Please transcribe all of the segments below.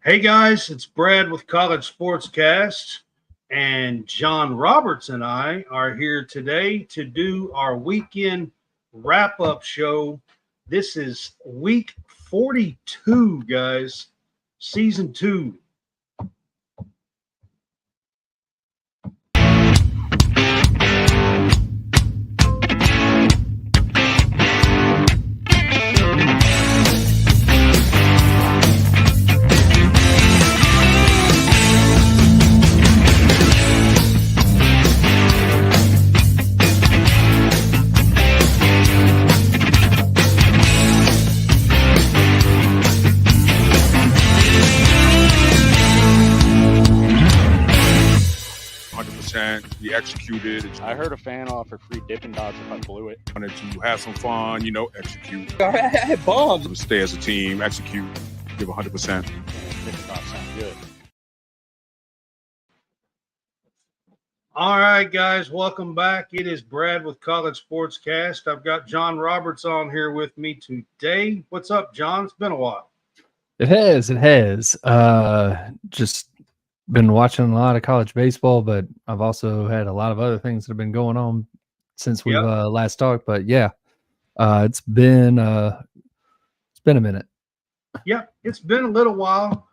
Hey guys, it's Brad with College SportsCast, and John Roberts and I are here today to do our weekend wrap-up show. This is week 42, guys, season 2. We executed. I heard a fan offer free Dippin' Dots if I blew it. Wanted to have some fun, execute. I had bombs. Stay as a team, execute, give 100%. Dippin' Dots sound good. All right, guys, welcome back. It is Brad with College SportsCast. I've got John Roberts on here with me today. What's up, John? It's been a while. It has. Just been watching a lot of college baseball, but I've also had a lot of other things that have been going on since we've last talked. But yeah, it's been a minute. Yeah, it's been a little while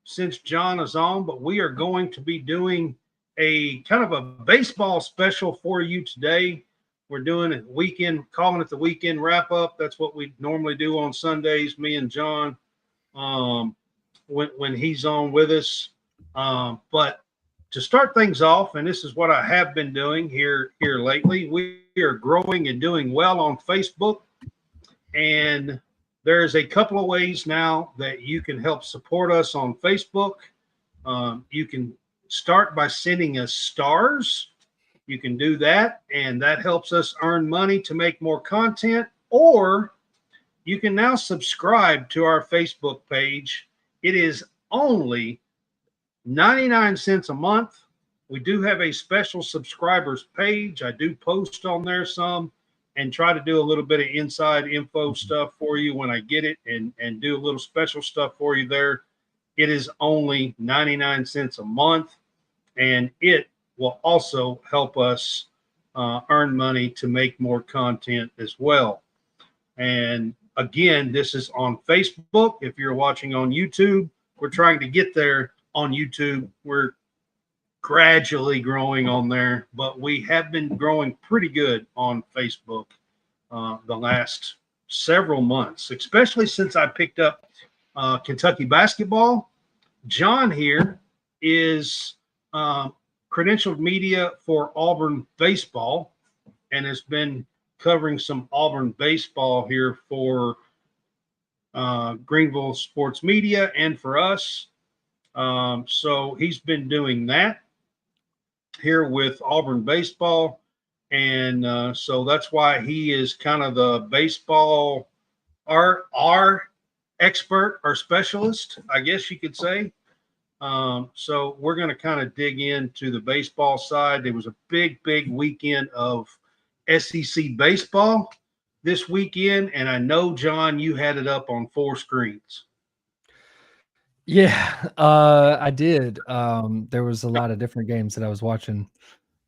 since John is on, but we are going to be doing a kind of a baseball special for you today. We're doing a weekend, calling it the weekend wrap up. That's what we normally do on Sundays, me and John, when he's on with us. But to start things off, and this is what I have been doing here lately, we are growing and doing well on Facebook. And there's a couple of ways now that you can help support us on Facebook. You can start by sending us stars. You can do that, and that helps us earn money to make more content. Or you can now subscribe to our Facebook page. It is only 99 cents a month. We do have a special subscribers page. I do post on there some and try to do a little bit of inside info stuff for you when I get it and do a little special stuff for you there. It is only 99 cents a month, and it will also help us earn money to make more content as well. And again, this is on Facebook. If you're watching on YouTube, we're trying to get there on YouTube. We're gradually growing on there, but we have been growing pretty good on Facebook the last several months, especially since I picked up Kentucky basketball. John here is credentialed media for Auburn baseball and has been covering some Auburn baseball here for Greenville Sports Media and for us. So he's been doing that here with Auburn baseball. And so that's why he is kind of the baseball, our expert or specialist, I guess you could say. So we're going to kind of dig into the baseball side. There was a big weekend of SEC baseball this weekend. And I know, John, you had it up on 4 screens. Yeah, I did. There was a lot of different games that I was watching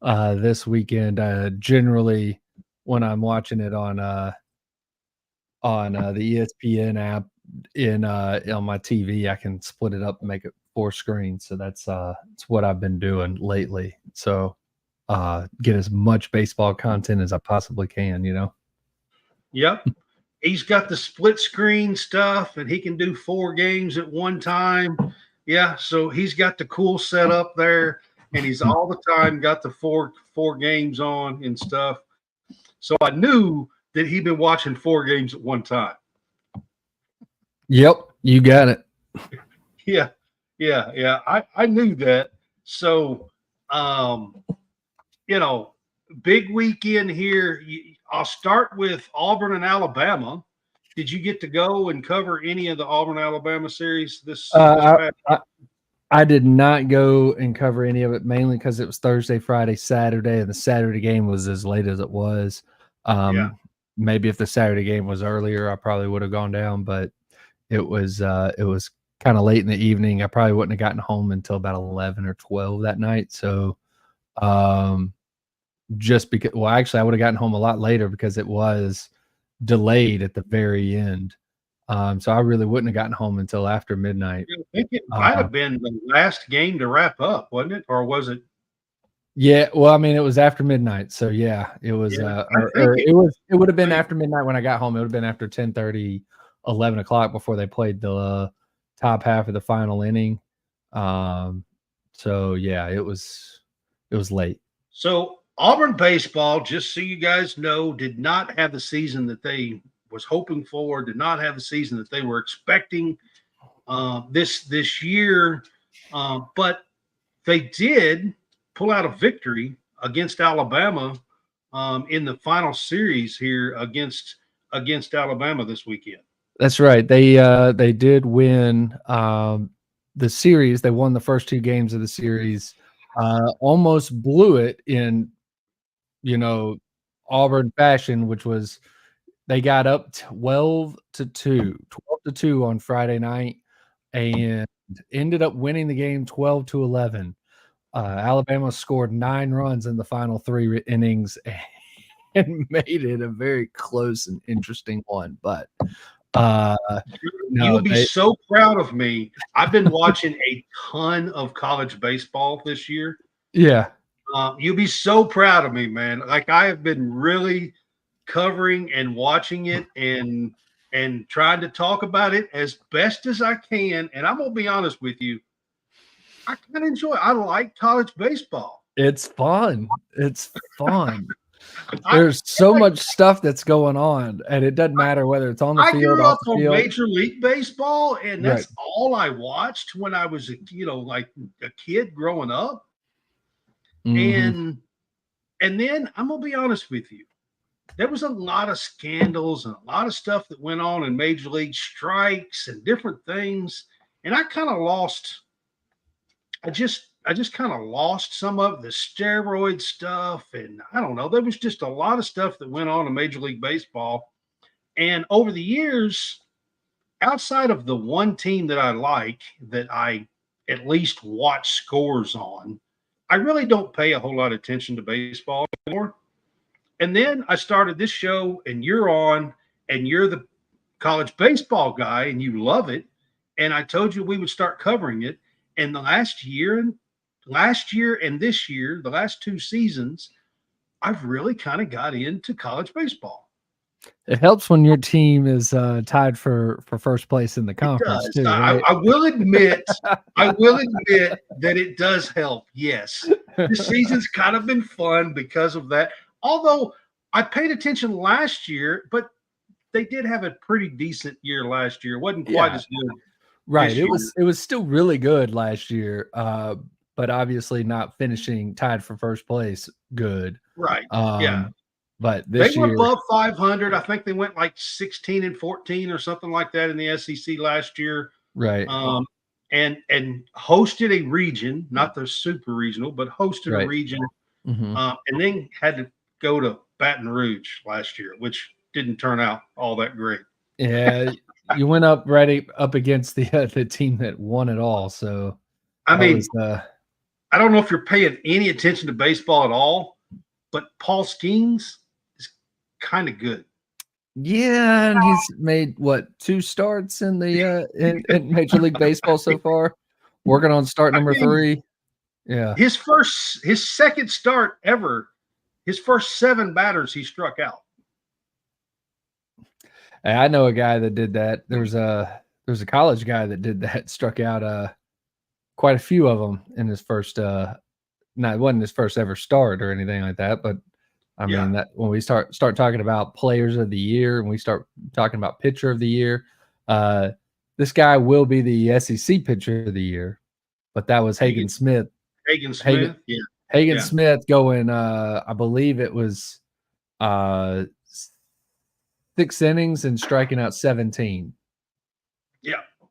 this weekend. Generally, when I'm watching it on the ESPN app on my TV, I can split it up and make it 4 screens. So that's what I've been doing lately. So get as much baseball content as I possibly can. Yep. He's got the split screen stuff, and he can do 4 games at one time. Yeah, so he's got the cool setup there, and he's all the time got the four games on and stuff. So I knew that he'd been watching 4 games at one time. Yep, you got it. Yeah. I knew that. So, big weekend here. I'll start with Auburn and Alabama. Did you get to go and cover any of the Auburn-Alabama series this I did not go and cover any of it, mainly because it was Thursday, Friday, Saturday, and the Saturday game was as late as it was. Maybe if the Saturday game was earlier, I probably would have gone down, but it was kind of late in the evening. I probably wouldn't have gotten home until about 11 or 12 that night. So, just because, well, actually, I would have gotten home a lot later because it was delayed at the very end. So I really wouldn't have gotten home until after midnight. I think it might have been the last game to wrap up, wasn't it? Or was it? Yeah, well, I mean, it was after midnight, so yeah, it was. Yeah, It would have been after midnight when I got home. It would have been after 10:30, 11 o'clock before they played the top half of the final inning. So yeah, it was late. So Auburn baseball, just so you guys know, did not have the season that they was hoping for. Did not have the season that they were expecting this year, but they did pull out a victory against Alabama in the final series here against Alabama this weekend. That's right. They did win the series. They won the first 2 games of the series. Almost blew it in, Auburn fashion, which was they got up 12-2 on Friday night and ended up winning the game 12-11. Alabama scored 9 runs in the final 3 innings and made it a very close and interesting one. But you'll be so proud of me. I've been watching a ton of college baseball this year. Yeah. You'll be so proud of me, man. Like I have been really covering and watching it and trying to talk about it as best as I can. And I'm gonna be honest with you, I kind of enjoy it. I like college baseball. It's fun. It's fun. There's so much stuff that's going on, and it doesn't matter whether it's on the field. I grew up on field. Major League Baseball, and that's all I watched when I was, like a kid growing up. Mm-hmm. And then I'm gonna be honest with you, there was a lot of scandals and a lot of stuff that went on in Major League, strikes and different things, and I kind of lost. I just kind of lost some of the steroid stuff. And I don't know, there was just a lot of stuff that went on in Major League Baseball. And over the years, outside of the one team that I like, that I at least watch scores on, I really don't pay a whole lot of attention to baseball anymore. And then I started this show and you're on and you're the college baseball guy and you love it. And I told you we would start covering it. And the last year and this year, the last 2 seasons, I've really kind of got into college baseball. It helps when your team is tied for first place in the conference too. Right? I will admit that it does help. Yes, this season's kind of been fun because of that. Although I paid attention last year, but they did have a pretty decent year last year. It wasn't quite as good. Right. It was still really good last year, but obviously not finishing tied for first place good. Right. But this year they were above 500. I think they went like 16-14 or something like that in the SEC last year. Right. And hosted a region, not the super regional, but hosted a region. Mm-hmm. And then had to go to Baton Rouge last year, which didn't turn out all that great. Yeah. You went up against the team that won it all. So I mean, I don't know if you're paying any attention to baseball at all, but Paul Skeens is kind of good. Yeah, and he's made 2 starts in the in Major League Baseball so far. Working on start number 3. Yeah, his second start ever. His first 7 batters he struck out. I know a guy that did that. There's a college guy that did that, struck out quite a few of them in his first it wasn't his first ever start or anything like that, but I mean that when we start talking about players of the year and we start talking about pitcher of the year, this guy will be the SEC pitcher of the year, but that was Hagen Smith. Hagen Smith, yeah. Hagen Smith going I believe it was 6 innings and striking out 17.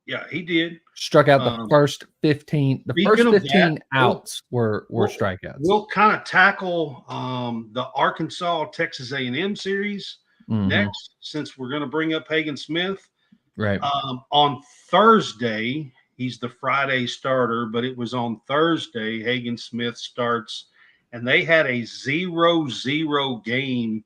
Yeah, he did. Struck out the first 15. The first 15 outs were strikeouts. We'll kind of tackle the Arkansas Texas A&M series next, since we're going to bring up Hagen Smith. Right. On Thursday, he's the Friday starter, but it was on Thursday, Hagen Smith starts, and they had a 0-0 game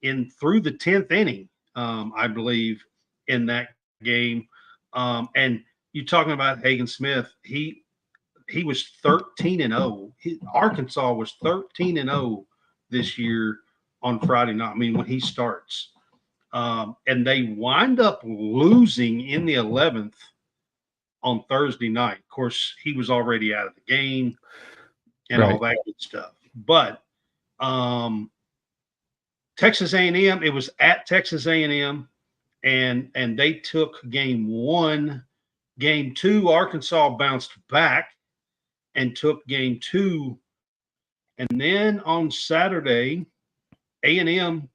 in through the 10th inning, I believe, in that game. And you talking about Hagen Smith, he was 13-0. Arkansas was 13-0 this year on Friday night. I mean, when he starts. And they wind up losing in the 11th on Thursday night. Of course, he was already out of the game and all that good stuff. But Texas A&M, it was at Texas A&M, and they took game 1. Game 2, Arkansas bounced back and took game 2. And then on Saturday, A&M,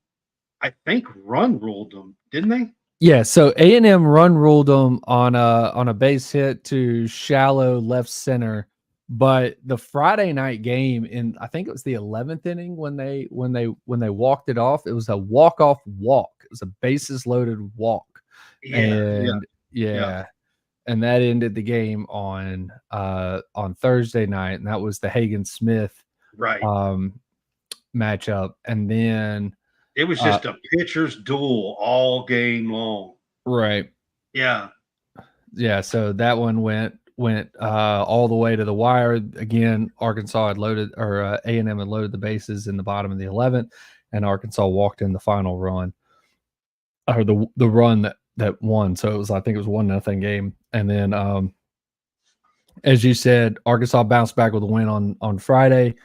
I think, run ruled them, didn't they? Yeah, so A&M run ruled them on a base hit to shallow left center, but the Friday night game I think it was the 11th inning when they walked it off. It was a walk-off walk. It was a bases loaded walk. And and that ended the game on Thursday night, and that was the Hagen Smith matchup. And then it was just a pitcher's duel all game long. Right. Yeah. Yeah. So that one went all the way to the wire. Again, Arkansas had loaded, or A&M had loaded the bases in the bottom of the 11th, and Arkansas walked in the final run, or the run that won. So I think it was 1-0 game. And then, as you said, Arkansas bounced back with a win on Friday,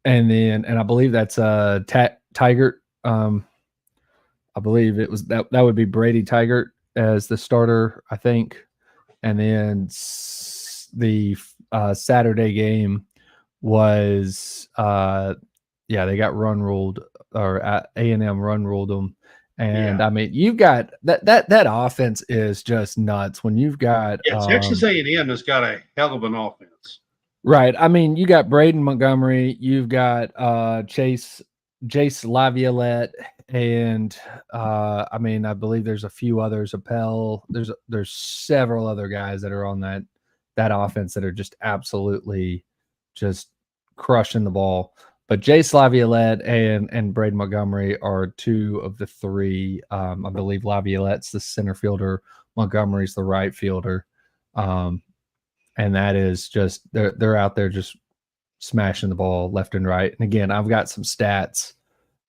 and I believe that's Tigert. I believe it was that would be Brady Tigert as the starter, I think. And then the Saturday game was they got run ruled, or A&M run ruled them. And I mean, you've got that offense is just nuts when you've got Texas A&M has got a hell of an offense. Right. I mean, you got Braden Montgomery, you've got Jace Laviolette, and I mean, I believe there's a few others. Appel. There's several other guys that are on that offense that are just absolutely just crushing the ball. But Jace Laviolette and Braden Montgomery are 2 of the 3. I believe Laviolette's the center fielder, Montgomery's the right fielder. And that is just they're out there just smashing the ball left and right. And again, I've got some stats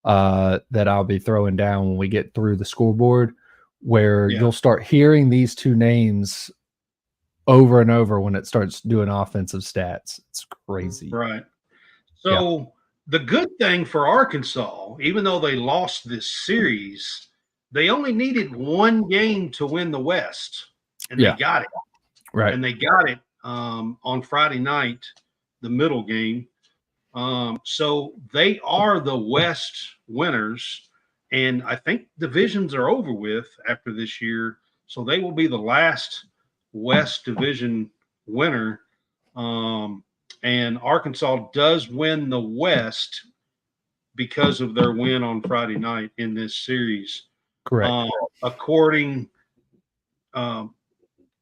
that I'll be throwing down when we get through the scoreboard, where you'll start hearing these 2 names over and over when it starts doing offensive stats. It's crazy. Right. So the good thing for Arkansas, even though they lost this series, they only needed 1 game to win the West, and they got it. Right. And they got it on Friday night, the middle game. So they are the West winners, and I think divisions are over with after this year. So they will be the last West division winner. And Arkansas does win the West because of their win on Friday night in this series. Correct.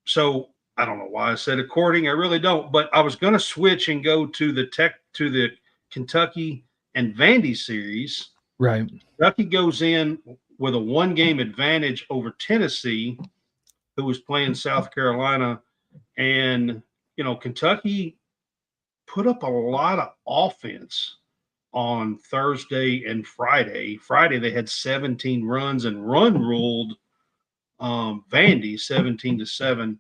So I don't know why I said according. I really don't. But I was going to switch and go to the Kentucky and Vandy series. Right. Kentucky goes in with a 1-game advantage over Tennessee, who was playing South Carolina. And, Kentucky put up a lot of offense on Thursday and Friday. Friday, they had 17 runs and run ruled Vandy 17-7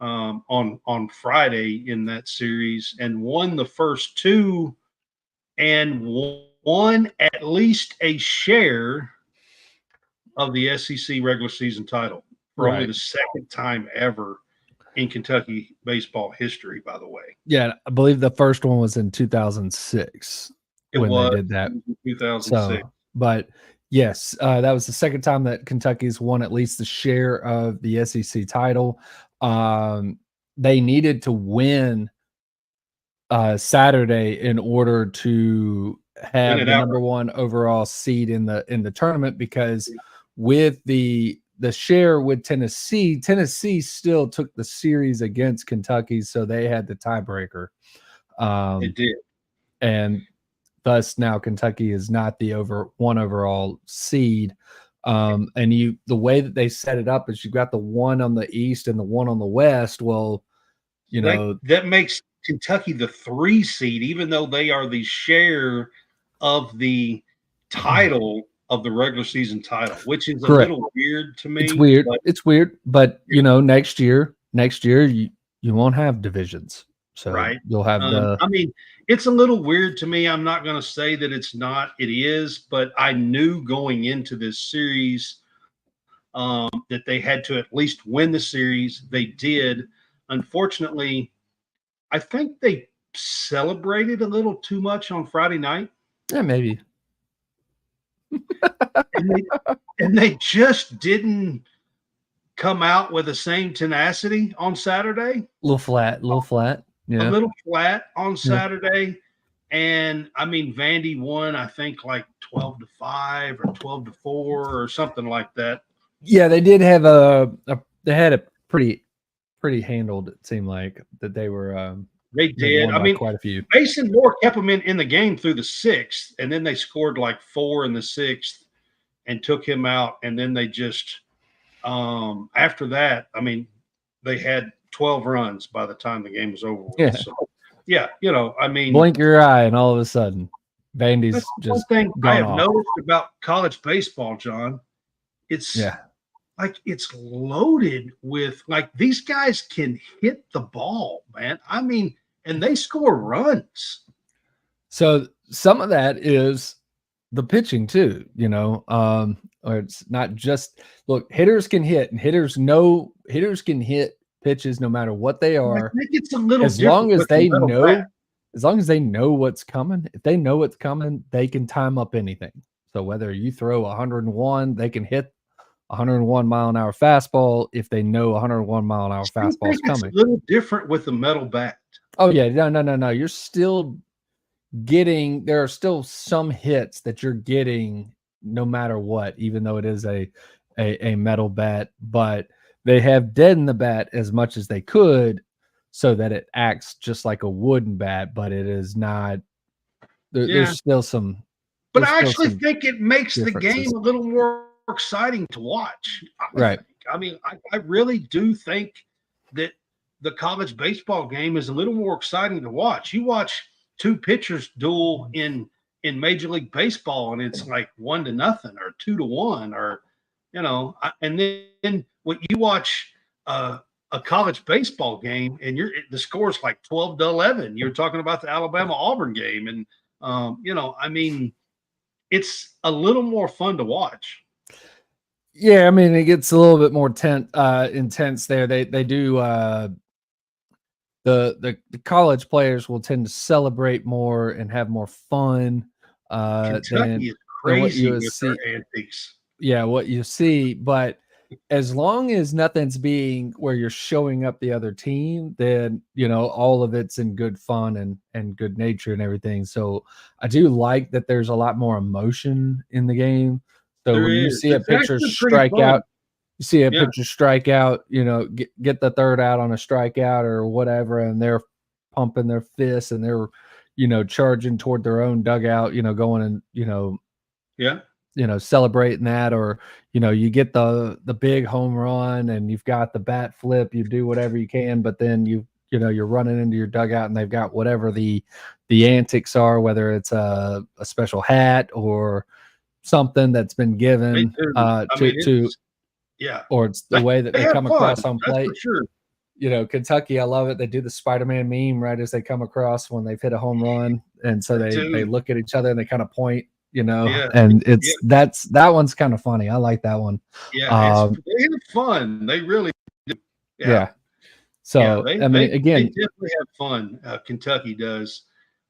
on Friday in that series, and won the first 2 and won at least a share of the SEC regular season title for only the second time ever in Kentucky baseball history, by the way. Yeah, I believe the first one was in 2006 they did that. 2006. So, but yes, that was the second time that Kentucky's won at least a share of the SEC title. They needed to win Saturday in order to have the number 1 overall seed in the tournament, because with the the share with Tennessee. Tennessee still took the series against Kentucky, so they had the tiebreaker. It did. And thus now Kentucky is not the one overall seed. And the way that they set it up is you've got the one on the East and the one on the West. Well, that makes Kentucky the 3 seed, even though they are the share of the title of the regular season title, which is correct. A little weird to me. It's weird. It's weird, but next year you won't have divisions, so right. You'll have I mean, it's a little weird to me. I'm not going to say that it's not. It is, but I knew going into this series that they had to at least win the series. They did. Unfortunately, I think they celebrated a little too much on Friday night. Yeah, maybe. and they just didn't come out with the same tenacity on Saturday. A little flat. Yeah. A little flat on Saturday. And I mean, Vandy won, I think, like 12-5 or 12-4 or something like that. Yeah, they did have they had a pretty handled. It seemed like that they were. They did. I mean, quite a few. Mason Moore kept them in the game through the 6th, and then they scored like 4 in the 6th and took him out. And then they just after that, I mean, they had 12 runs by the time the game was over with. Yeah. So, yeah, I mean, blink your eye, and all of a sudden, Vandy's just one thing I have off. noticed about college baseball, John. It's like it's loaded with like these guys can hit the ball, man. I mean, and they score runs. So some of that is the pitching too, or it's not just look, hitters can hit, and hitters can hit pitches no matter what they are. I think it's a little as long as they know what's coming. If they know what's coming, they can time up anything. So whether you throw 101, they can hit 101 mile an hour fastball if they know 101 mile an hour fastball is coming. It's a little different with the metal bat. Oh yeah, no. You're still getting. There are still some hits that you're getting no matter what, even though it is a metal bat. But they have deadened the bat as much as they could, so that it acts just like a wooden bat. But it is not. There's still some. But I actually think it makes the game a little more exciting to watch. Right. I mean, I really do think that the college baseball game is a little more exciting to watch. You watch 2 pitchers duel in Major League Baseball, and it's like 1-0 or 2-1, or and then when you watch a college baseball game and the score's like 12-11, you're talking about the Alabama Auburn game, and I mean, it's a little more fun to watch. Yeah, I mean, it gets a little bit more intense there. They do the college players will tend to celebrate more and have more fun. Kentucky is crazy with their antics. Yeah, what you see, but as long as nothing's being where you're showing up the other team, then all of it's in good fun and good nature and everything. So I do like that there's a lot more emotion in the game. So when you see a pitcher strike out, get the third out on a strikeout or whatever, and they're pumping their fists and they're, charging toward their own dugout, going and, celebrating that, or, you get the big home run and you've got the bat flip, you do whatever you can, but then you're running into your dugout and they've got whatever the antics are, whether it's a special hat or something that's been given or it's the way that they come across on plate. That's for sure. Kentucky, I love it. They do the Spider-Man meme right as they come across when they've hit a home run, and so they look at each other and they kind of point, and that one's kind of funny. I like that one. Yeah, it's fun. They really do. Yeah. So they definitely have fun. Kentucky does,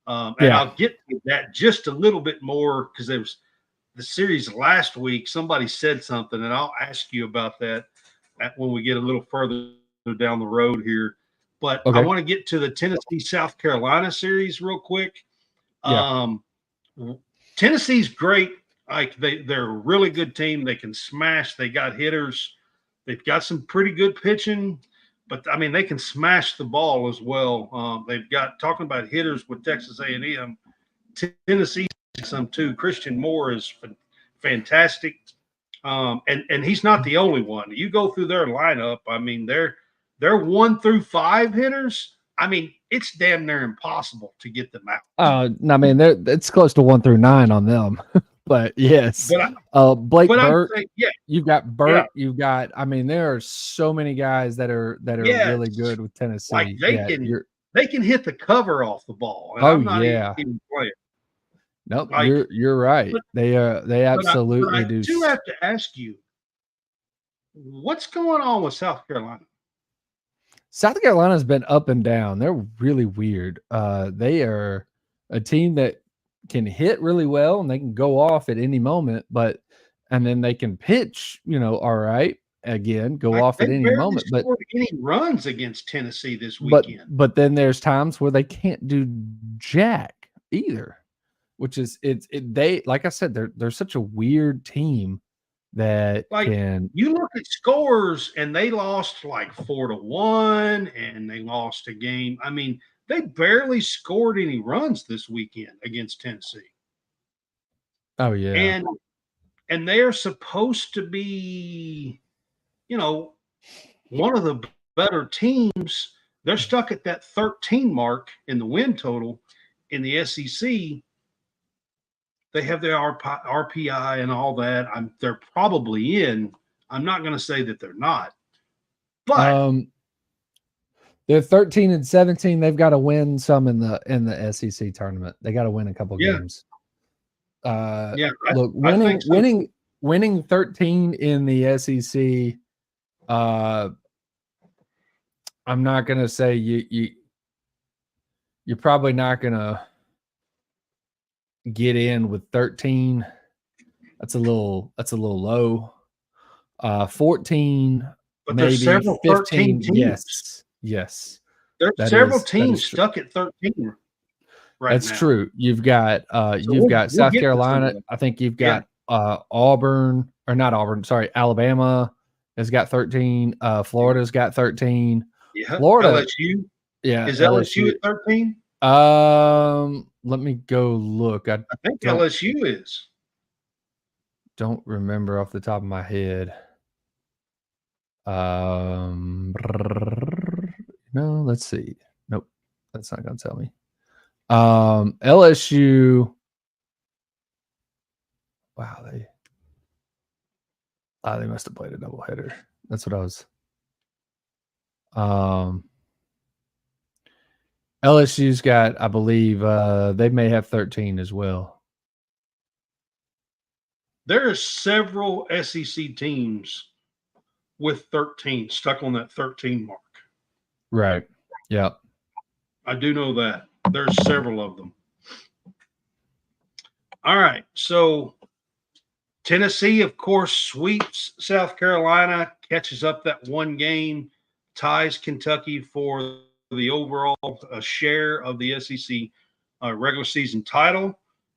and I'll get to that just a little bit more because there was the series last week. Somebody said something, and I'll ask you about that when we get a little further down the road here. But I want to get to the Tennessee South Carolina series real quick. Tennessee's great. Like they're a really good team. They can smash. They got hitters. They've got some pretty good pitching, but I mean they can smash the ball as well. They've got talking about hitters with Texas A&M, Tennessee some too. Christian Moore is fantastic, and he's not the only one. You go through their lineup. I mean they're 1 through 5 hitters. I mean it's damn near impossible to get them out. I mean it's close to 1 through 9 on them. But yes, Blake Burke. Yeah, you've got Burke. Yeah. You've got. I mean, there are so many guys that are really good with Tennessee. Like they can hit the cover off the ball. And I'm not even playing. Nope, like, you're right. They absolutely do. I do have to ask you, what's going on with South Carolina? South Carolina's been up and down. They're really weird. They are a team that can hit really well and they can go off at any moment, and then they can pitch, all right, again, go off at any moment. But any runs against Tennessee this weekend. But then there's times where they can't do jack either, which is they like I said, they're such a weird team that you look at scores and they lost like 4-1 and they lost a game. I mean, they barely scored any runs this weekend against Tennessee. Oh yeah. And they're supposed to be, one of the better teams. They're stuck at that 13 mark in the win total in the SEC. They have their RPI and all that. They're probably in. I'm not going to say that they're not. But they're 13 and 17. They've got to win some in the SEC tournament. They got to win a couple games. Look, winning 13 in the SEC. I'm not gonna say you're probably not gonna get in with 13. That's a little low. 14, but maybe there's several 15. 13 teams. Yes. There's several teams stuck at 13. Right That's now. true. You've got South Carolina. I think you've got Auburn, or not Auburn. Sorry, Alabama has got 13. Florida's got 13. Yeah, Florida. LSU. Yeah, is LSU at 13? Let me go look. I think LSU is. Don't remember off the top of my head. No, let's see. Nope, that's not gonna tell me. LSU. Wow, they must have played a doubleheader. That's what I was. LSU's got, I believe, they may have 13 as well. There are several SEC teams with 13 stuck on that 13 mark. Right. Yeah. I do know that. There's several of them. All right. So Tennessee, of course, sweeps South Carolina, catches up that one game, ties Kentucky for the overall share of the SEC regular season title.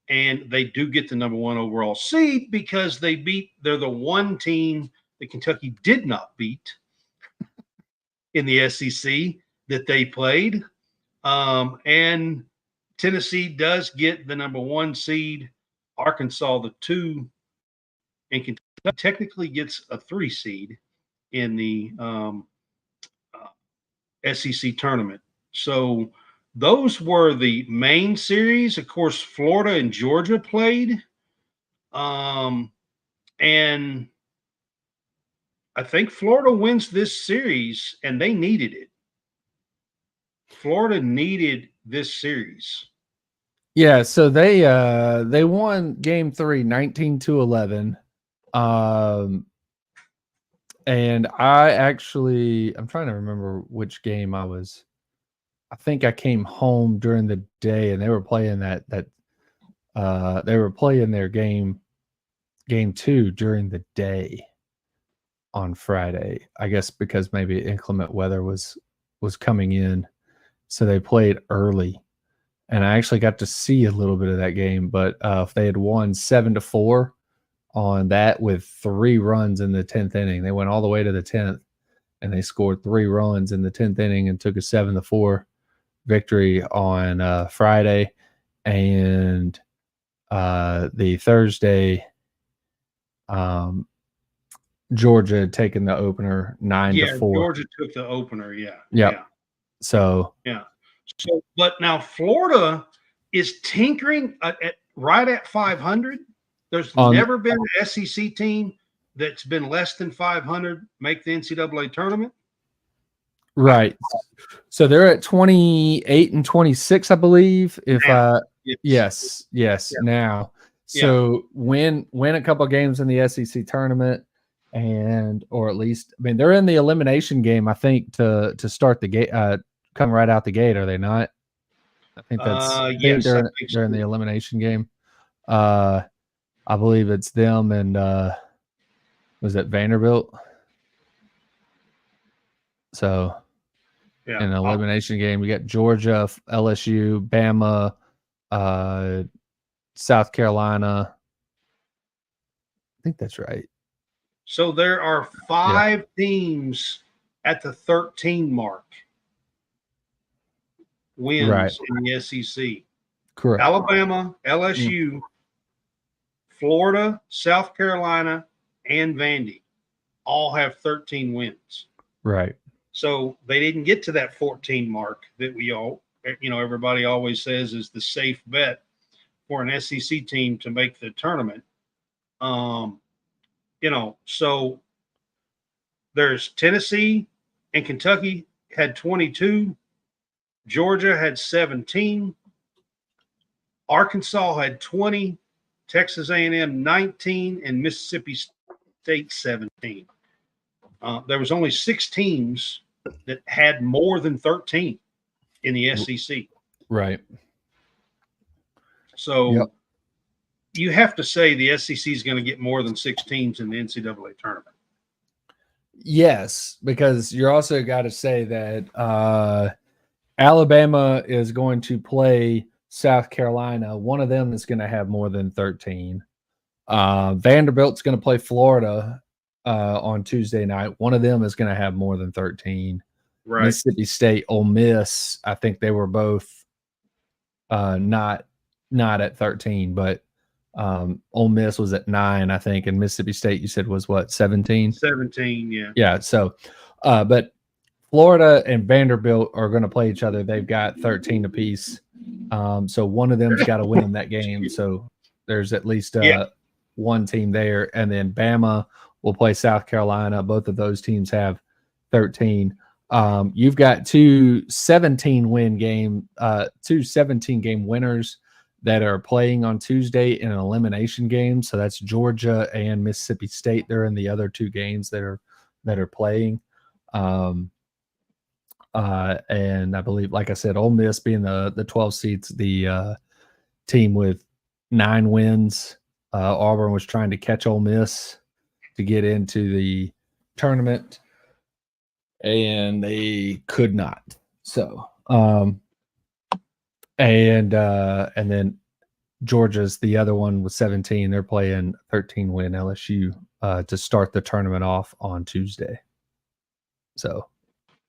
And they do get the number 1 overall seed because they're the one team that Kentucky did not beat in the SEC that they played. And Tennessee does get the number 1 seed, Arkansas the 2, and Kentucky technically gets a 3 seed in the SEC tournament. So those were the main series. Of course, Florida and Georgia played. And I think Florida wins this series, and they needed it. Florida needed this series. Yeah, so they won game 3, 19-11. And I'm trying to remember which game I was. I think I came home during the day and they were playing they were playing their game 2 during the day on Friday. I guess because maybe inclement weather was coming in. So they played early. And I actually got to see a little bit of that game, but if they had won 7-4, on that with 3 runs in the 10th inning. They went all the way to the 10th, and they scored 3 runs in the 10th inning and took a 7-4 victory on Friday. And the Thursday, Georgia had taken the opener 9-4. Georgia took the opener. Yep. Yeah. So but now Florida is tinkering right at 500. There's never been an SEC team that's been less than 500 make the NCAA tournament. Right. So they're at 28 and 26, I believe. Yes. Now, so win a couple of games in the SEC tournament, or at least, I mean, they're in the elimination game, I think, to start the gate, come right out the gate. Are they not? I think that's yes. They're in the elimination game. I believe it's them and was it Vanderbilt? So. In an elimination game, you got Georgia, LSU, Bama, South Carolina. I think that's right. So there are 5 teams at the 13 mark wins in the SEC. Correct. Alabama, LSU, Florida, South Carolina, and Vandy all have 13 wins. Right. So they didn't get to that 14 mark that everybody always says is the safe bet for an SEC team to make the tournament. So there's Tennessee and Kentucky had 22, Georgia had 17, Arkansas had 20, Texas A&M 19, and Mississippi State 17. There was only 6 teams that had more than 13 in the SEC. Right. So you have to say the SEC is going to get more than 6 teams in the NCAA tournament. Yes, because you're also got to say that Alabama is going to play South Carolina. One of them is going to have more than 13. Vanderbilt's going to play Florida on Tuesday night. One of them is going to have more than 13. Right. Mississippi State, Ole Miss, I think they were both not at 13, but Ole Miss was at 9, I think, and Mississippi State, you said, was what, 17? 17, yeah. Yeah, so but Florida and Vanderbilt are going to play each other. They've got 13 apiece. So one of them's got to win in that game. So there's at least one team there. And then Bama will play South Carolina. Both of those teams have 13. You've got two 17 game winners that are playing on Tuesday in an elimination game. So that's Georgia and Mississippi State. They're in the other 2 games that are playing. And I believe, like I said, Ole Miss being the 12 seeds, the team with 9 wins. Auburn was trying to catch Ole Miss to get into the tournament, and they could not. So, and then Georgia's the other one with 17. They're playing 13-win LSU to start the tournament off on Tuesday. So,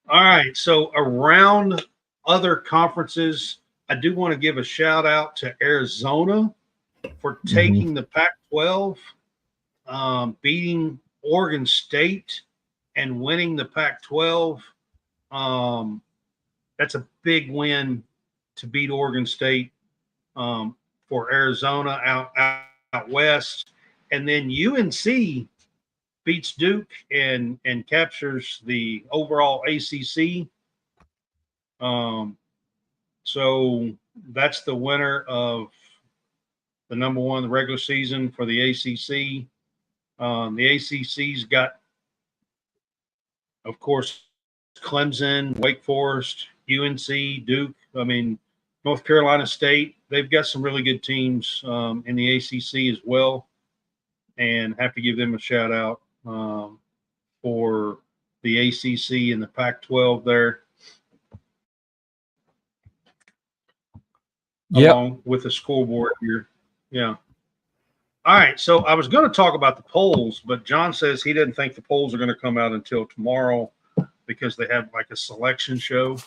all right. So around other conferences, I do want to give a shout out to Arizona for taking the Pac-12, beating Oregon State and winning the Pac-12. That's a big win to beat Oregon State for Arizona out west. And then UNC beats Duke and captures the overall ACC. So that's the winner of the number 1 regular season for the ACC. The ACC's got, of course, Clemson, Wake Forest, UNC, Duke. I mean, North Carolina State. They've got some really good teams in the ACC as well, and have to give them a shout out for the ACC and the Pac-12 there. Along with the scoreboard here. Yeah. All right. So I was going to talk about the polls, but John says he didn't think the polls are going to come out until tomorrow because they have like a selection show.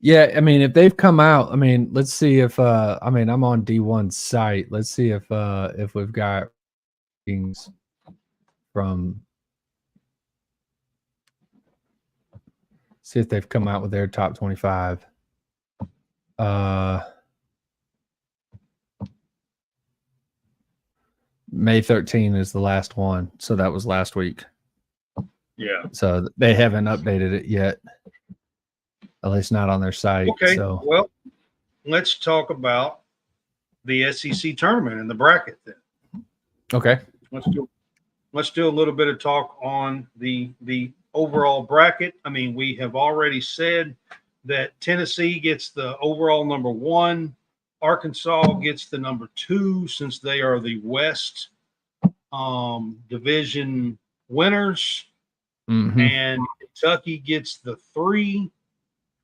Yeah, I mean, if they've come out, I mean, let's see if I mean, I'm on D1's site. Let's see if we've got things from see if they've come out with their top 25. May 13 is the last one, so that was last week. Yeah. So they haven't updated it yet, at least not on their site. Okay. So Well, let's talk about the SEC tournament and the bracket then. okay, Let's do a little bit of talk on the overall bracket. I mean, we have already said that Tennessee gets the overall number 1. Arkansas gets the number 2 since they are the West division winners, and Kentucky gets the 3.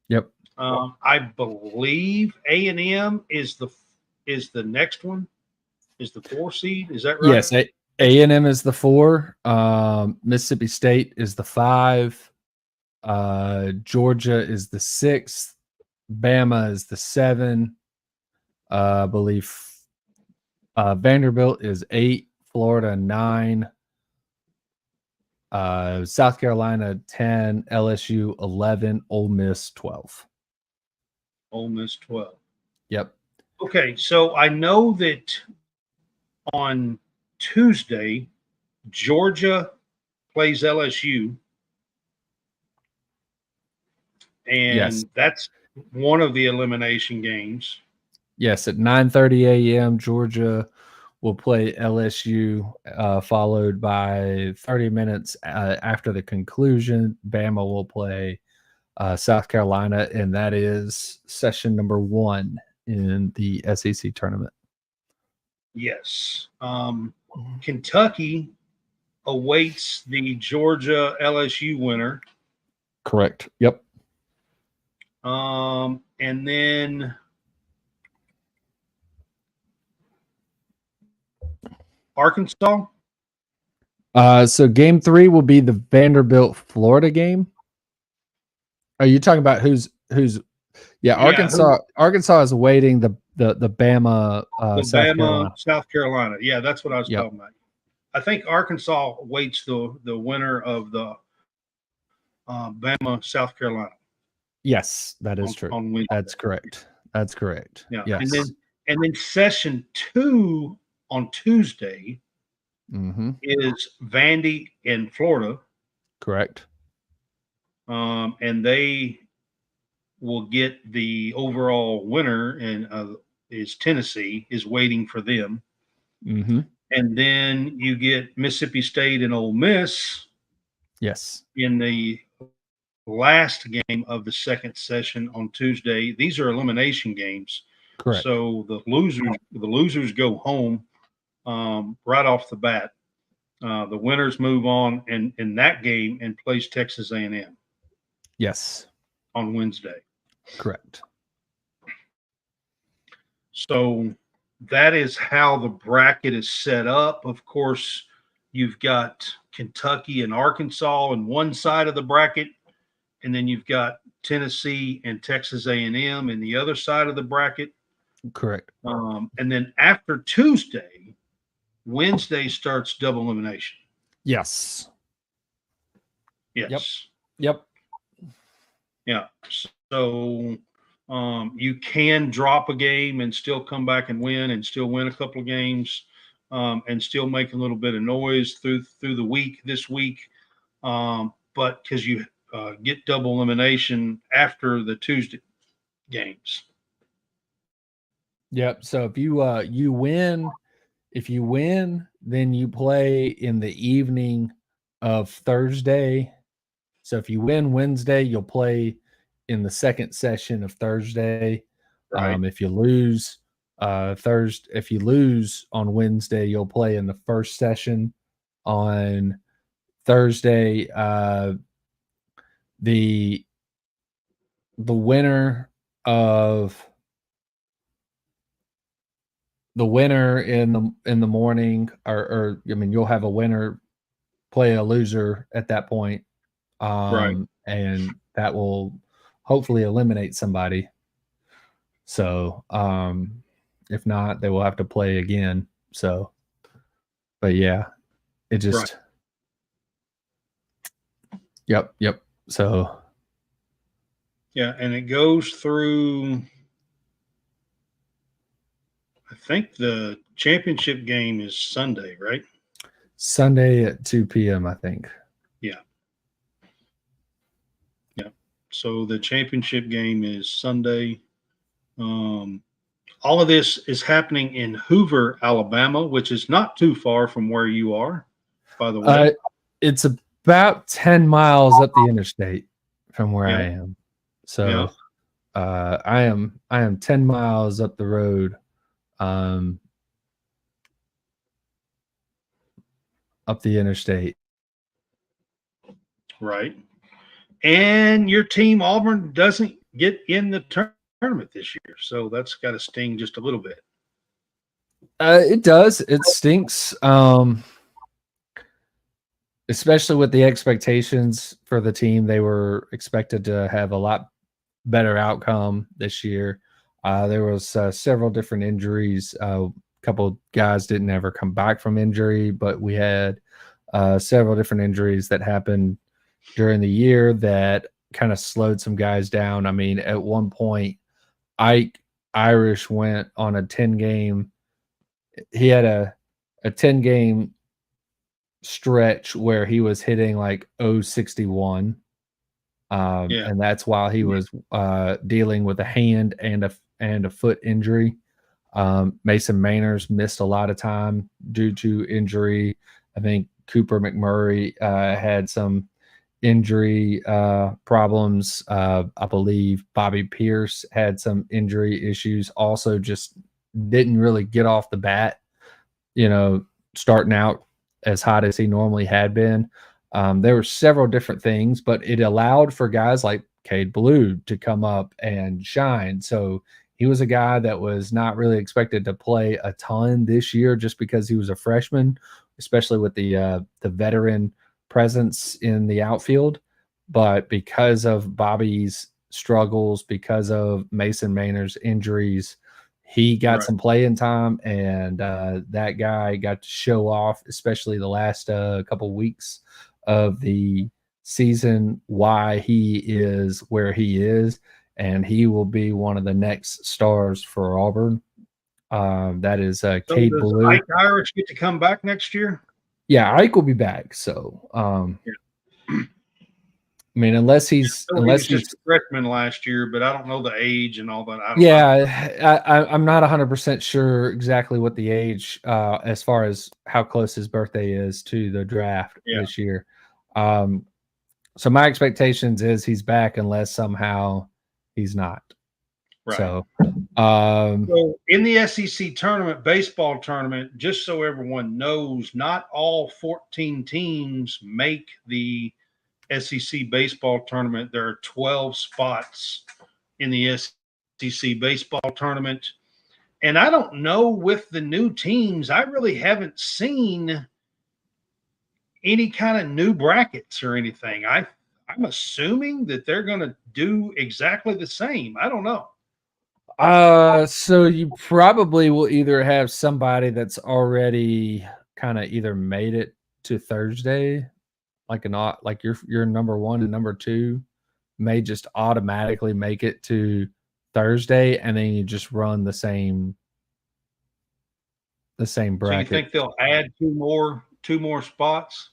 Yep. I believe A&M is the next one, is the 4 seed. Is that right? Yes, A&M is the 4. Mississippi State is the 5. Georgia is the 6th. Bama is the 7. I believe Vanderbilt is 8. Florida 9. South Carolina 10. LSU 11. Ole Miss 12. Ole Miss 12. Yep. Okay, so I know that on Tuesday, Georgia plays LSU, and Yes. that's one of the elimination games. Yes, at 9:30 a.m., Georgia will play LSU, followed by 30 minutes after the conclusion. Bama will play South Carolina, and that is session number 1 in the SEC tournament. Yes. Kentucky awaits the Georgia LSU winner. Correct. Yep. And then Arkansas. So game 3 will be the Vanderbilt Florida game. Are you talking about who's yeah, Arkansas is awaiting the Bama South Carolina. South Carolina. Yeah, that's what I was Yep. talking about. I think Arkansas awaits the winner of the Bama South Carolina. Yes, that is true. That's correct. That's correct. Yeah. Yes. And then session 2 on Tuesday is Vandy in Florida. Correct. And they will get the overall winner, and is Tennessee is waiting for them. And then you get Mississippi State and Ole Miss. Yes. In the last game of the second session on Tuesday. These are elimination games. Correct. So the losers go home right off the bat. The winners move on in that game and plays Texas A&M. Yes. On Wednesday. Correct. So that is how the bracket is set up. Of course, you've got Kentucky and Arkansas on one side of the bracket, and then you've got Tennessee and Texas A&M in the other side of the bracket. Correct. And then after Tuesday, Wednesday starts double elimination. Yes. Yes. Yep. Yeah. So you can drop a game and still come back and win, and still win a couple of games, and still make a little bit of noise through the week this week. But because you get double elimination after the Tuesday games. Yep. So if you win, then you play in the evening of Thursday. So if you win Wednesday, you'll play in the second session of Thursday. Right. If you lose if you lose on Wednesday, you'll play in the first session on Thursday. The winner of the winner in the morning, or I mean, you'll have a winner play a loser at that point, Right. and that will hopefully eliminate somebody. So, if not, they will have to play again. So, but yeah, it just, Right. yep. So, Yeah, and it goes through. I think the championship game is Sunday, right? Sunday at 2 p.m., I think. Yeah. Yeah. So the championship game is Sunday. All of this is happening in Hoover, Alabama, which is not too far from where you are, by the way. It's about 10 miles up the interstate from where I Yeah. am. So, Yeah. I am 10 miles up the road, up the interstate. Right. And your team, Auburn, doesn't get in the tournament this year. So that's got to sting just a little bit. It does. It stinks. Especially with the expectations for the team. They were expected to have a lot better outcome this year. There was several different injuries. A couple guys didn't ever come back from injury, but we had several different injuries that happened during the year that kind of slowed some guys down. I mean, at one point, Irish went on a 10-game. He had a 10-game stretch where he was hitting like 061. And that's while he was dealing with a hand and a foot injury. Mason Manners missed a lot of time due to injury. I think Cooper McMurray had some injury problems. I believe Bobby Pierce had some injury issues. Also, just didn't really get off the bat, starting out as hot as he normally had been. There were several different things, but it allowed for guys like Cade Ballou to come up and shine. So he was a guy that was not really expected to play a ton this year just because he was a freshman, especially with the veteran presence in the outfield. But because of Bobby's struggles, because of Mason Manners' injuries, he got some playing time, and that guy got to show off, especially the last couple weeks of the season, why he is where he is, and he will be one of the next stars for Auburn. That is Cade Ballou. Ike Irish get to come back next year? Yeah, Ike will be back. So, I mean, unless he's just a freshman last year, but I don't know the age and all that. I'm not 100% sure exactly what the age, as far as how close his birthday is to the draft this year. So my expectations is he's back unless somehow he's not. Right. So in the SEC tournament, baseball tournament, just so everyone knows, not all 14 teams make the SEC baseball tournament. There are 12 spots in the SEC baseball tournament. And I don't know, with the new teams, I really haven't seen any kind of new brackets or anything. I'm assuming that they're going to do exactly the same. I don't know. So you probably will either have somebody that's already kind of either made it to Thursday, like your number one and number two may just automatically make it to Thursday, and then you just run the same bracket. So you think they'll add two more spots?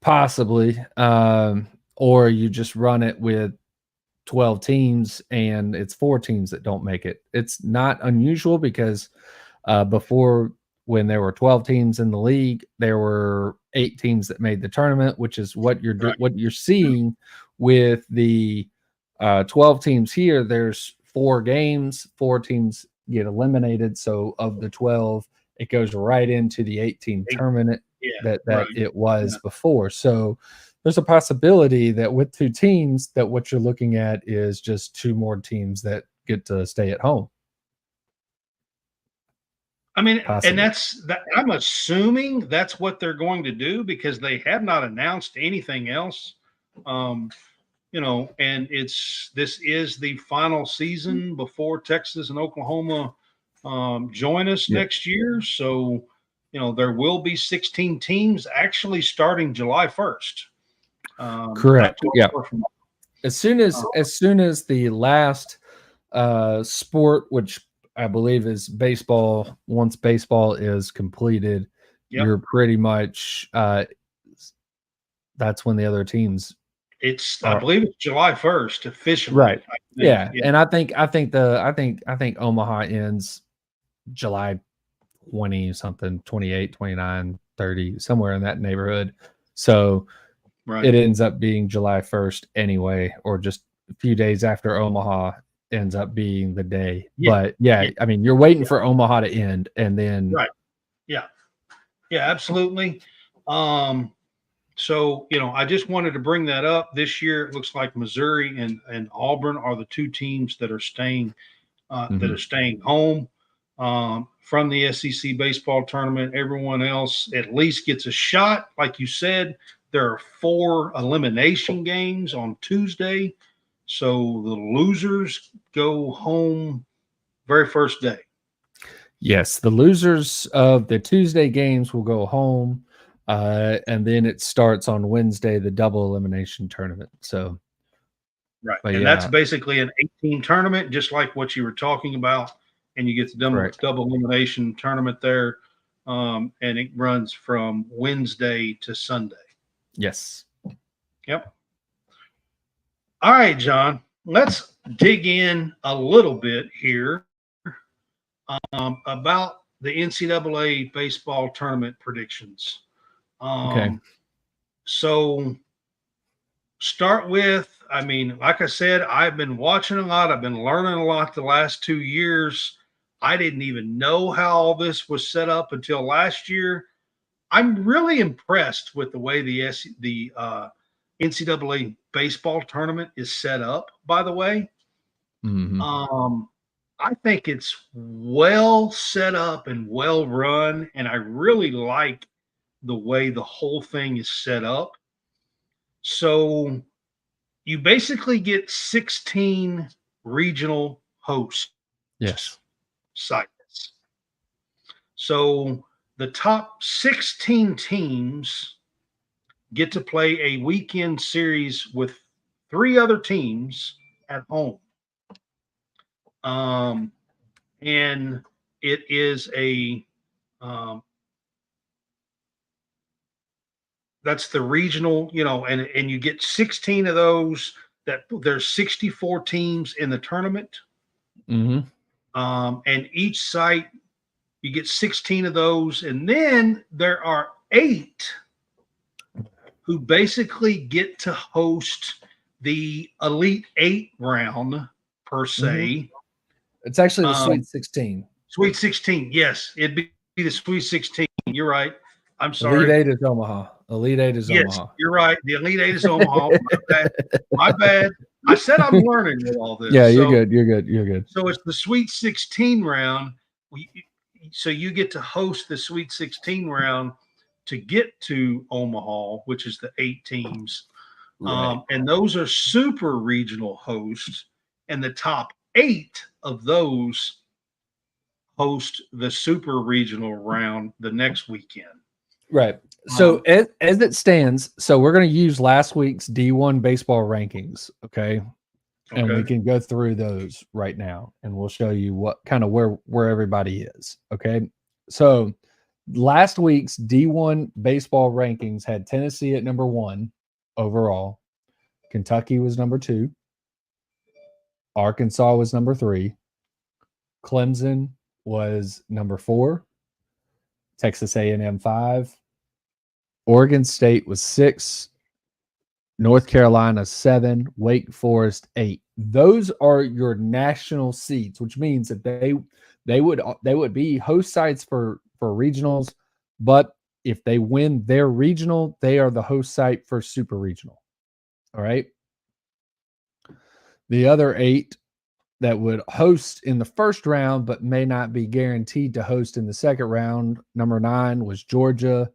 Possibly. Or you just run it with 12 teams and it's 4 teams that don't make it. It's not unusual because before, when there were 12 teams in the league, there were 8 teams that made the tournament, which is what you're seeing with the 12 teams here. There's 4 games, 4 teams get eliminated. So of the 12, it goes right into the 18 tournament that it was before. So there's a possibility that with 2 teams, that what you're looking at is just 2 more teams that get to stay at home. I mean, Possibly. and that's that. I'm assuming that's what they're going to do because they have not announced anything else. And this is the final season before Texas and Oklahoma join us next year. So, there will be 16 teams actually starting July 1st. Correct. Yeah. From, as soon as the last sport, which I believe is baseball, once baseball is completed, you're pretty much that's when the other teams. I believe it's July 1st officially. Right. Yeah. And I think Omaha ends July 20 something, 28, 29, 30, somewhere in that neighborhood. So it ends up being July 1st anyway, or just a few days after Omaha ends up being the day. But I mean, you're waiting for Omaha to end and then. Right. Yeah. Yeah, absolutely. So, I just wanted to bring that up. This year, it looks like Missouri and Auburn are the two teams that are staying home from the SEC baseball tournament. Everyone else at least gets a shot. Like you said, there are 4 elimination games on Tuesday. So the losers go home very first day. Yes, the losers of the Tuesday games will go home. And then it starts on Wednesday, the double elimination tournament. So, and that's basically an 8-team tournament, just like what you were talking about. And you get the double elimination tournament there. And it runs from Wednesday to Sunday. Yes. Yep. All right, John, let's dig in a little bit here about the NCAA baseball tournament predictions. So start with, like I said, I've been watching a lot. I've been learning a lot the last 2 years. I didn't even know how all this was set up until last year. I'm really impressed with the way the NCAA baseball tournament is set up, by the way. Mm-hmm. I think it's well set up and well run, and I really like the way the whole thing is set up. So you basically get 16 regional hosts. Yes. Sites. So the top 16 teams get to play a weekend series with 3 other teams at home. And it is that's the regional, and you get 16 of those. That there's 64 teams in the tournament. Mm-hmm. And each site, you get 16 of those. And then there are 8 who basically get to host the Elite 8 round, per se. Mm-hmm. It's actually the Sweet 16. Sweet 16, yes. It'd be the Sweet 16. You're right. I'm sorry. Elite 8 is Omaha. Elite 8 is Omaha. You're right. The Elite 8 is Omaha. My bad. I said I'm learning with all this. Yeah, you're good. You're good. So it's the Sweet 16 round. So you get to host the Sweet 16 round to get to Omaha, which is the 8 teams. Right. And those are super regional hosts. And the top 8 of those host the super regional round the next weekend. Right. So as it stands, so we're going to use last week's D1 baseball rankings. Okay. And we can go through those right now and we'll show you what kind of where everybody is. Okay. So last week's D1 baseball rankings had Tennessee at number 1 overall. Kentucky was number 2. Arkansas was number 3. Clemson was number 4. Texas A&M 5. Oregon State was 6. North Carolina 7. Wake Forest 8. Those are your national seeds, which means that they would be host sites for regionals, but if they win their regional, they are the host site for super regional. All right. The other 8 that would host in the first round, but may not be guaranteed to host in the second round. Number 9 was Georgia,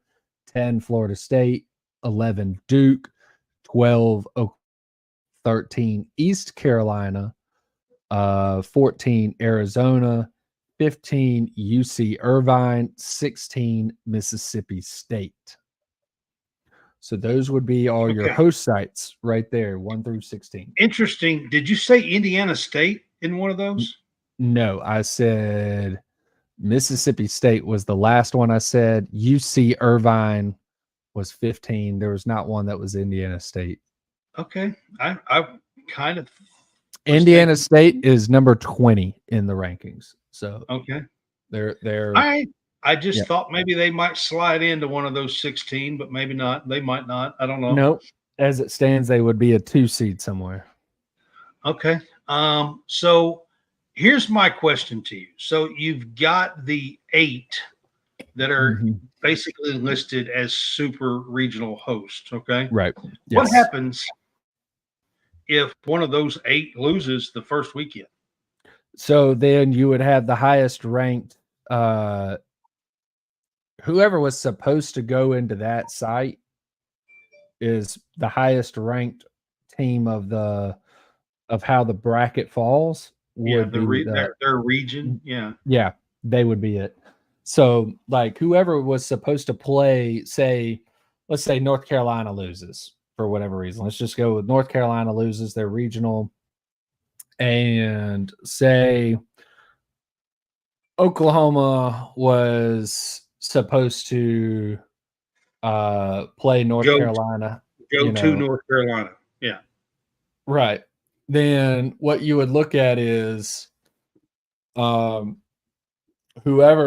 10 Florida State, 11 Duke, 12 13 East Carolina, 14 Arizona, 15 UC Irvine, 16 Mississippi State. So those would be all your host sites right there, 1 through 16. Interesting. Did you say Indiana State in one of those? No, I said Mississippi State was the last one I said. UC Irvine was 15. There was not one that was Indiana State. Okay. I kind of Indiana State is number 20 in the rankings. So okay. They're I just thought maybe they might slide into one of those 16, but maybe not. They might not. I don't know. No, as it stands, they would be a 2 seed somewhere. Okay. So here's my question to you. So you've got the 8 that are basically listed as super regional hosts. Okay. Right. What happens if one of those 8 loses the first weekend? So then you would have the highest ranked, whoever was supposed to go into that site is the highest ranked team of how the bracket falls. Would be their region. Yeah. Yeah, they would be it. So like whoever was supposed to play, let's say North Carolina loses for whatever reason. Let's just go with North Carolina loses their regional, and say Oklahoma was supposed to play North Carolina. To North Carolina. Yeah. Right. Then what you would look at is whoever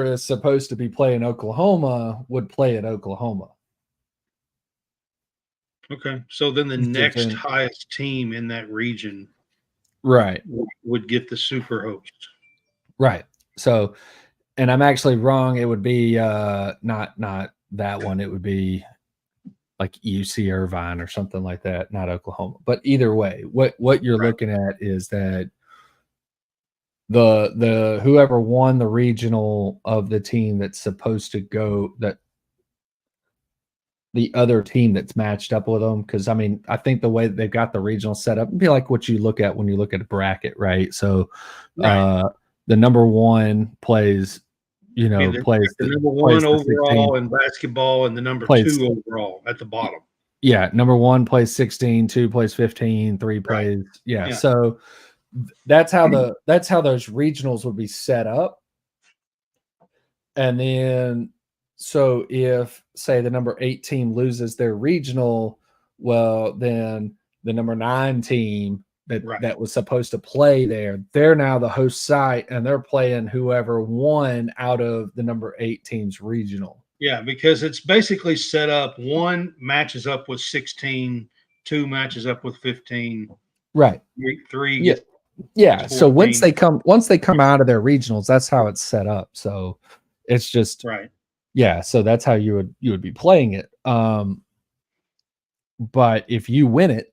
is supposed to be playing Oklahoma would play at Oklahoma. Okay. So then the next highest team in that region would get the super host. Right. So, and I'm actually wrong. It would be not that one. It would be like UC Irvine or something like that, not Oklahoma. But either way, what you're looking at is that the whoever won the regional of the team that's supposed to go, that the other team that's matched up with them, because I mean, I think the way that they've got the regional set up would be like what you look at when you look at a bracket, right? So the number 1 plays, plays the number 1 overall in basketball and the number 2 overall at the bottom. Yeah, number 1 plays 16, 2 plays 15, 3 plays. Yeah. So that's how those regionals would be set up. And then so if say the number 8 team loses their regional, well then the number 9 team that was supposed to play there, they're now the host site and they're playing whoever won out of the number 8 team's regional. Yeah, because it's basically set up 1 matches up with 16, 2 matches up with 15. Right. 3 yeah. So once they come out of their regionals, that's how it's set up. So it's just yeah, so that's how you would be playing it. But if you win it,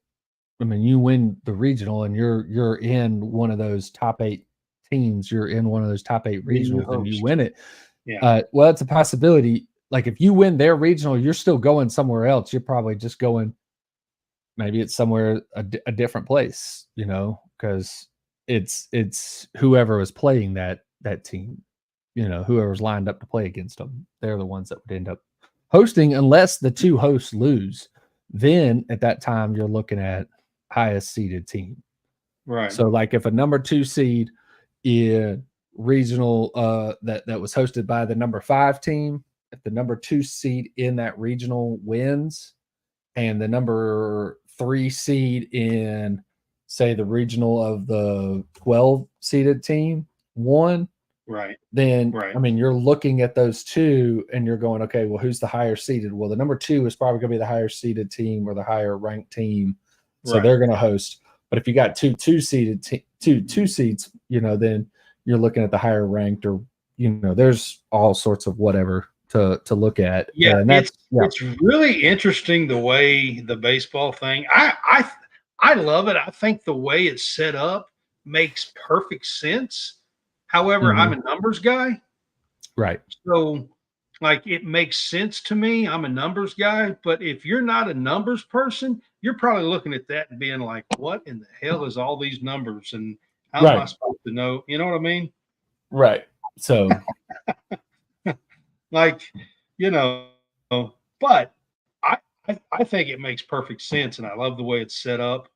I mean, you win the regional and you're in one of those top 8 teams, you're in one of those top 8 regionals and you win it. Yeah. Well, it's a possibility. Like if you win their regional, you're still going somewhere else. You're probably just going, maybe it's somewhere a different place, because it's whoever was playing that team, whoever's lined up to play against them. They're the ones that would end up hosting, unless the 2 hosts lose. Then at that time, you're looking at highest seeded team. Right. So like if a number 2 seed in regional that was hosted by the number 5 team, if the number 2 seed in that regional wins and the number 3 seed in say the regional of the 12 seeded team won, then I mean you're looking at those 2 and you're going, okay, well, who's the higher seeded? Well, the number 2 is probably going to be the higher seeded team or the higher ranked team, so they're going to host. But if you got two seeded two seeds, then you're looking at the higher ranked, or there's all sorts of whatever to look at. Yeah, and it's really interesting the way the baseball thing. I love it. I think the way it's set up makes perfect sense. However, I'm a numbers guy. Right. So, like, it makes sense to me. I'm a numbers guy. But if you're not a numbers person, you're probably looking at that and being like, what in the hell is all these numbers? And how am I Right. supposed to know? You know what I mean? Right. So, Like, you know, but I think it makes perfect sense. And I love the way it's set up.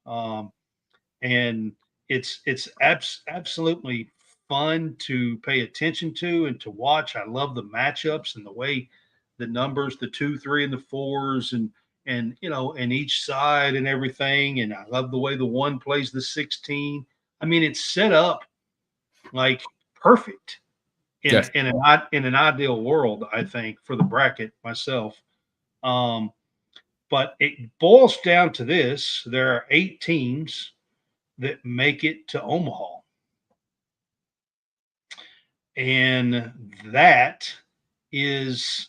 And it's absolutely fun to pay attention to and to watch. I love the matchups and the way the numbers, the 2, 3, and the 4s, and and each side and everything. And I love the way the 1 plays the 16. I mean, it's set up like perfect yes. in an ideal world, I think, for the bracket myself. Um, but it boils down to this: there are 8 teams that make it to Omaha. And that is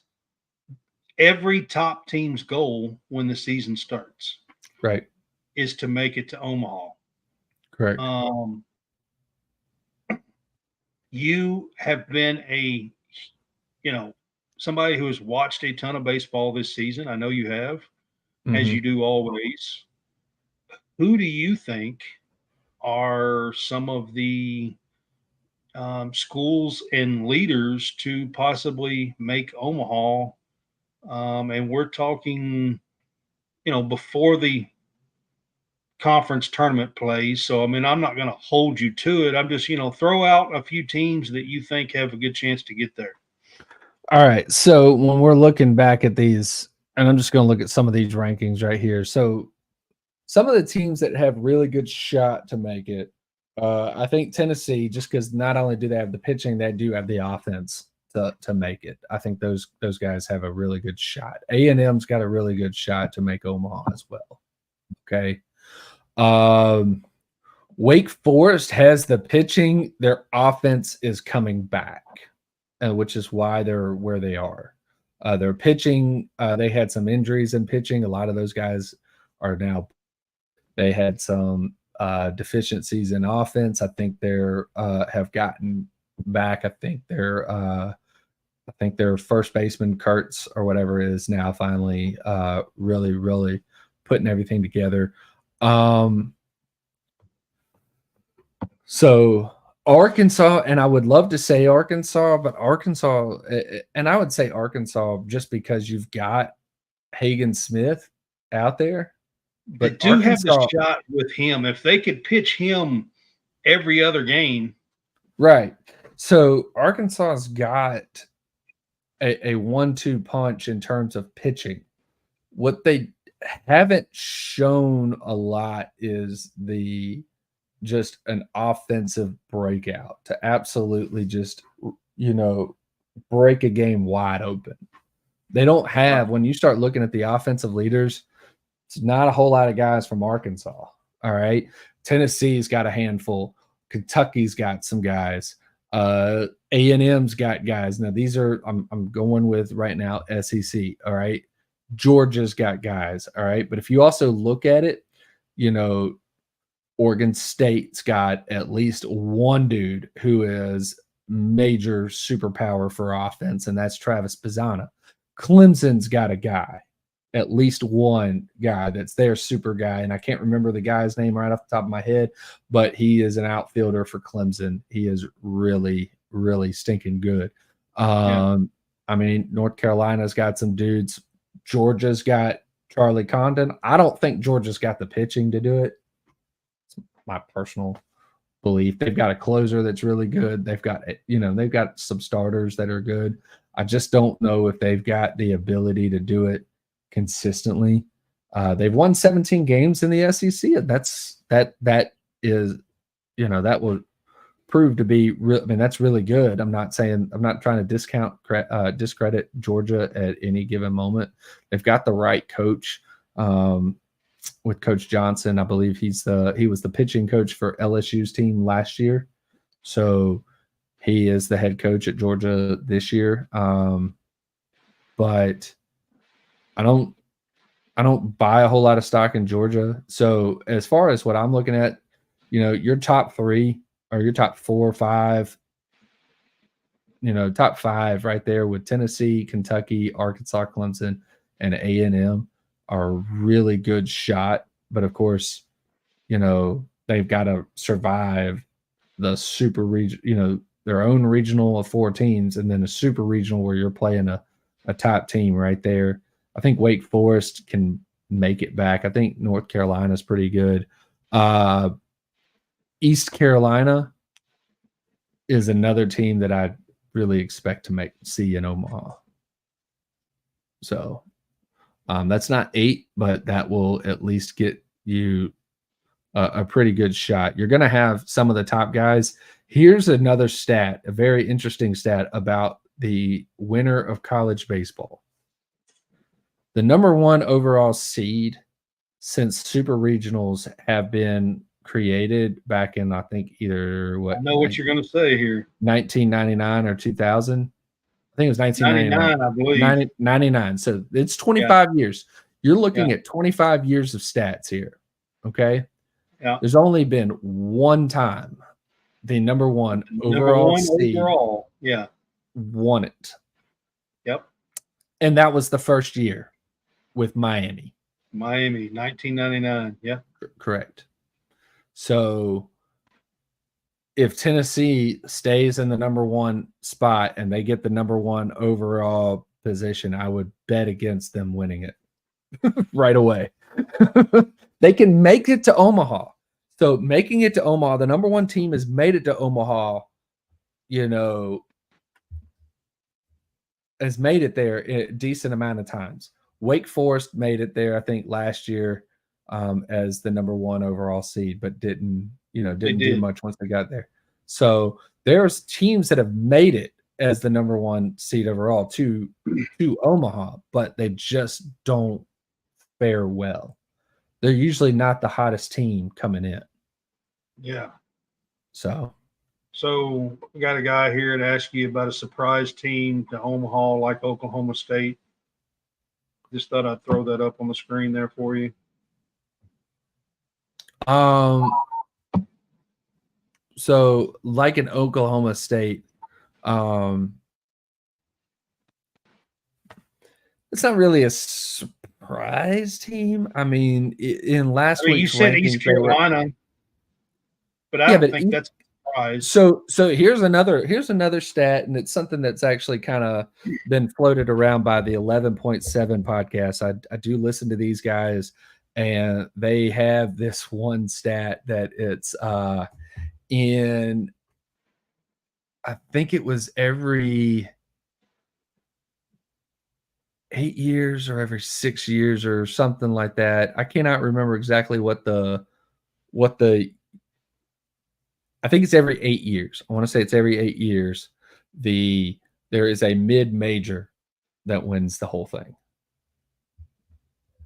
every top team's goal when the season starts, Right. is to make it to Omaha. Correct. You have been somebody who has watched a ton of baseball this season. I know you have, as you do always. Who do you think are some of the schools and leaders to possibly make Omaha? And we're talking, before the conference tournament plays. So, I mean, I'm not going to hold you to it. I'm just, throw out a few teams that you think have a good chance to get there. All right. So when we're looking back at these, and I'm just going to look at some of these rankings right here. So some of the teams that have really good shot to make it, I think Tennessee, just because not only do they have the pitching, they do have the offense to make it. I think those guys have a really good shot. A&M's got a really good shot to make Omaha as well. Okay. Wake Forest has the pitching. Their offense is coming back, which is why they're where they are. Their pitching, they had some injuries in pitching. A lot of those guys are now. They had some deficiencies in offense. I think they're have gotten back. I think their first baseman Kurtz or whatever is now finally really putting everything together. So Arkansas, and I would love to say Arkansas, but Arkansas, and I would say Arkansas just because you've got Hagen Smith out there. But do have the shot with him. If they could pitch him every other game. Right. So Arkansas's got a 1-2 punch in terms of pitching. What they haven't shown a lot is just an offensive breakout to absolutely just, break a game wide open. They don't have, when you start looking at the offensive leaders, it's not a whole lot of guys from Arkansas. All right. Tennessee's got a handful. Kentucky's got some guys. A&M's got guys. Now these are, I'm going with right now, SEC. All right. Georgia's got guys. All right. But if you also look at it, Oregon State's got at least one dude who is major superpower for offense, and that's Travis Pizzana. Clemson's got a guy, at least one guy that's their super guy, and I can't remember the guy's name right off the top of my head, but he is an outfielder for Clemson. He is really, really stinking good. I mean, North Carolina's got some dudes. Georgia's got Charlie Condon. I don't think Georgia's got the pitching to do it. My personal belief. They've got a closer that's really good. They've got, they've got some starters that are good. I just don't know if they've got the ability to do it consistently. They've won 17 games in the SEC. That will prove to be real. I mean, that's really good. I'm not trying to discredit Georgia at any given moment. They've got the right coach. With Coach Johnson, I believe he was the pitching coach for LSU's team last year. So he is the head coach at Georgia this year. But I don't buy a whole lot of stock in Georgia. So as far as what I'm looking at, your top 3 or your top 4 or 5, top 5 right there with Tennessee, Kentucky, Arkansas, Clemson, and A&M are a really good shot. But of course, they've got to survive the super region, their own regional of 4 teams, and then a super regional where you're playing a top team right there. I think Wake Forest can make it back. I think North Carolina is pretty good. East Carolina is another team that I really expect to see in Omaha. So that's not 8, but that will at least get you a pretty good shot. You're going to have some of the top guys. Here's another stat, a very interesting stat about the winner of college baseball. The number 1 overall seed since super regionals have been created back in, I think, either I know what you're going to say here. 1999 or 2000. I think it was 1999. 99, I believe. 99. So it's 25 years. You're looking at 25 years of stats here. Okay. Yeah. There's only been one time the number 1 overall seed won it. Yep. And that was the first year with Miami. 1999. Yeah. Correct. So if Tennessee stays in the number 1 spot and they get the number 1 overall position, I would bet against them winning it right away. They can make it to Omaha. So making it to Omaha, the number 1 team has made it to Omaha, has made it there a decent amount of times. Wake Forest made it there, I think, last year as the number 1 overall seed, but didn't do much once they got there. So there's teams that have made it as the number 1 seed overall to Omaha, but they just don't fare well. They're usually not the hottest team coming in. Yeah. So we got a guy here to ask you about a surprise team to Omaha like Oklahoma State. Just thought I'd throw that up on the screen there for you. So like in Oklahoma State, it's not really a surprise team. I mean, in last week you said East Carolina, but I don't think that's a surprise. So here's another stat, and it's something that's actually kind of been floated around by the 11.7 podcast. I do listen to these guys, and they have this one stat that it's in, I think it was every 8 years or every 6 years or something like that. I cannot remember exactly what the I think it's every 8 years. I want to say it's every 8 years. There is a mid-major that wins the whole thing.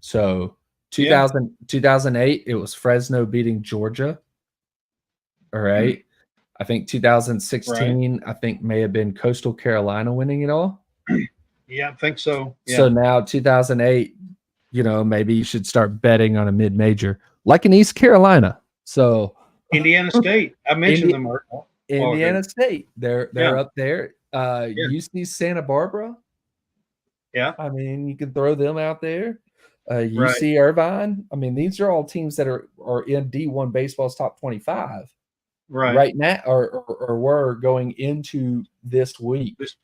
So 2008, it was Fresno beating Georgia. All right. I think 2016, I think may have been Coastal Carolina winning it all. Yeah, I think so. Yeah. So now 2008, maybe you should start betting on a mid-major like in East Carolina. So Indiana State, I mentioned them. Indiana State, they're up there. UC Santa Barbara. Yeah. I mean, you can throw them out there. UC Irvine. I mean, these are all teams that are in D1 baseball's top 25 right now, or were going into this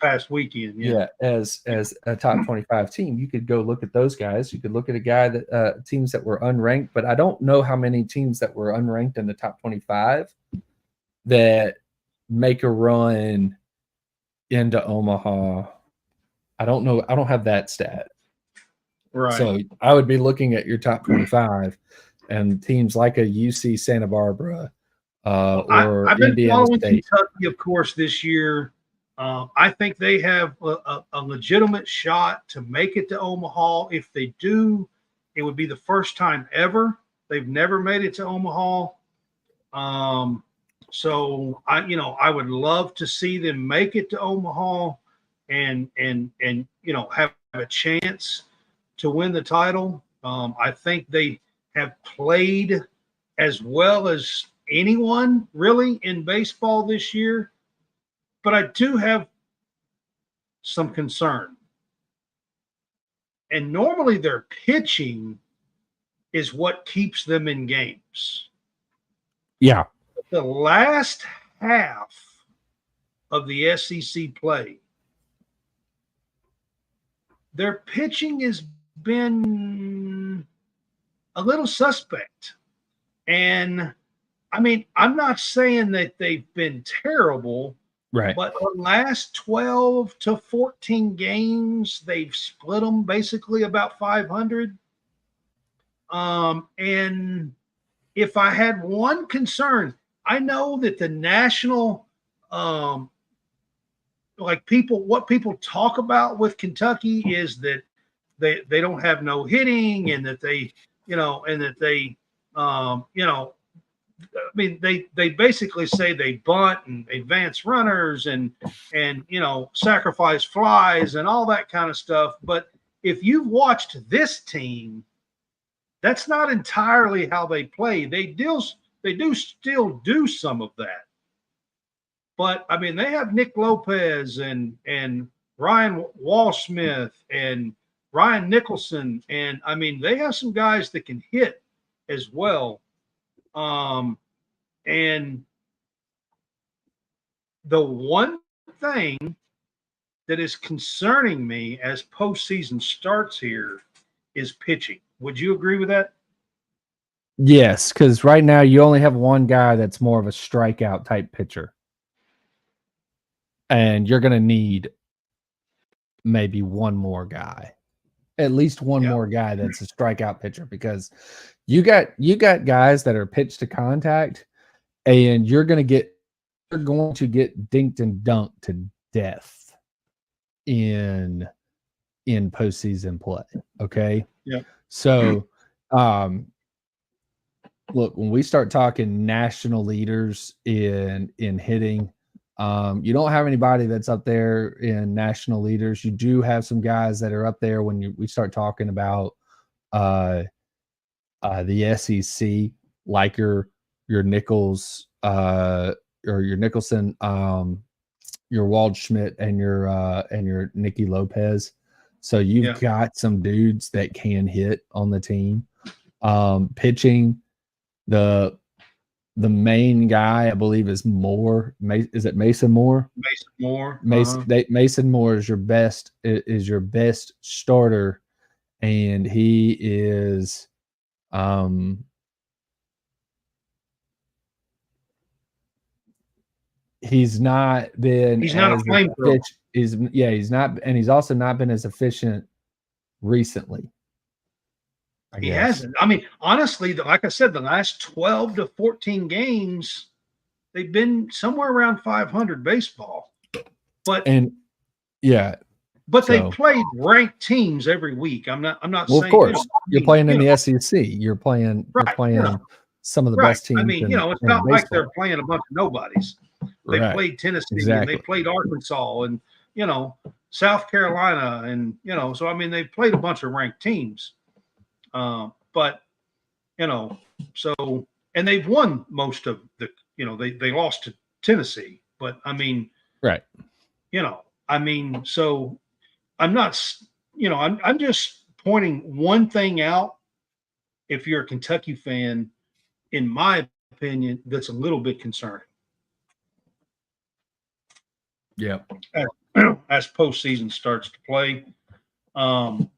past weekend. As a top 25 team. You could go look at those guys. You could look at a guy that teams that were unranked, but I don't know how many teams that were unranked in the top 25 that make a run into Omaha. I don't know. I don't have that stat. Right. So I would be looking at your top 25 and teams like a UC Santa Barbara or I've been Indiana following State. Kentucky, of course, this year. I think they have a legitimate shot to make it to Omaha. If they do, it would be the first time ever. They've never made it to Omaha. So I would love to see them make it to Omaha and have a chance to win the title. I think they have played as well as anyone really in baseball this year, but I do have some concern. And normally their pitching is what keeps them in games. Yeah. The last half of the SEC play, their pitching has been a little suspect. And I mean, I'm not saying that they've been terrible, Right. but the last 12 to 14 games, they've split them basically about 500. And if I had one concern, I know that the national, what people talk about with Kentucky is that they don't have no hitting, and that they, I mean, they basically say they bunt and advance runners and sacrifice flies and all that kind of stuff. But if you've watched this team, that's not entirely how they play. They do still do some of that. But I mean, they have Nick Lopez and Ryan Walsmith and Ryan Nicholson, and I mean, they have some guys that can hit as well. And the one thing that is concerning me as postseason starts here is pitching. Would you agree with that? Yes, because right now you only have one guy that's more of a strikeout type pitcher. And you're going to need maybe one more guy, at least one more guy that's a strikeout pitcher, because you got guys that are pitch to contact, and you're going to get dinked and dunked to death in postseason play. Okay. Yeah. So, look, when we start talking national leaders in hitting, you don't have anybody that's up there in national leaders. You do have some guys that are up there when we start talking about the SEC, like your Nichols, or your Nicholson, your Waldschmidt, and your Nicky Lopez. So you've got some dudes that can hit on the team. Pitching, the main guy, I believe, is Moore. Is it Mason Moore? Mason Moore. Mason Moore is your best starter, and he is he's not been he's not a flamethrower. He's not, and he's also not been as efficient recently. He hasn't. I mean, honestly, like I said, the last 12 to 14 games, they've been somewhere around 500 baseball. But they played ranked teams every week. I'm not saying. Of course, you're playing in the SEC. You're playing some of the best teams. I mean, it's not like they're playing a bunch of nobodies. They played Tennessee and they played Arkansas and South Carolina and so I mean they played a bunch of ranked teams. But so, and they've won most of the, they lost to Tennessee, but I mean, right. I mean, so I'm not, I'm just pointing one thing out. If you're a Kentucky fan, in my opinion, that's a little bit concerning. Yeah. As postseason starts to play, I'm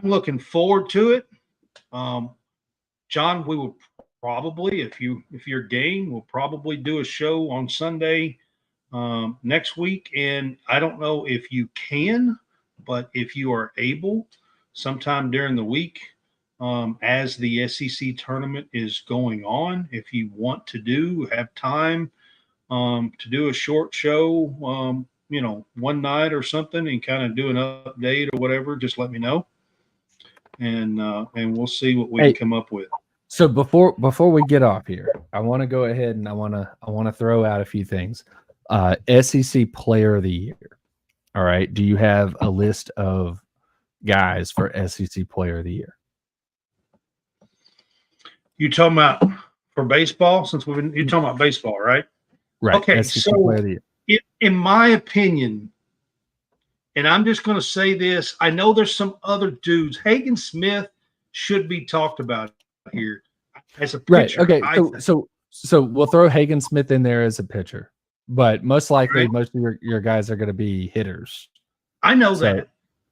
looking forward to it. John, we will probably, if you're game, we'll probably do a show on Sunday next week. And I don't know if you can, but if you are able, sometime during the week, as the SEC tournament is going on, if you want to have time to do a short show, one night or something, and kind of do an update or whatever, just let me know. And we'll see what we can come up with. So before we get off here, I want to go ahead and I want to throw out a few things. SEC Player of the Year. All right. Do you have a list of guys for SEC Player of the Year? You talking about for baseball, since you're talking about baseball, right? Right. Okay, SEC so Player of the Year. in my opinion, and I'm just going to say this, I know there's some other dudes. Hagen Smith should be talked about here as a pitcher. Right. Okay. I So think. so we'll throw Hagen Smith in there as a pitcher, but most likely Right. most of your guys are going to be hitters. I know So, that,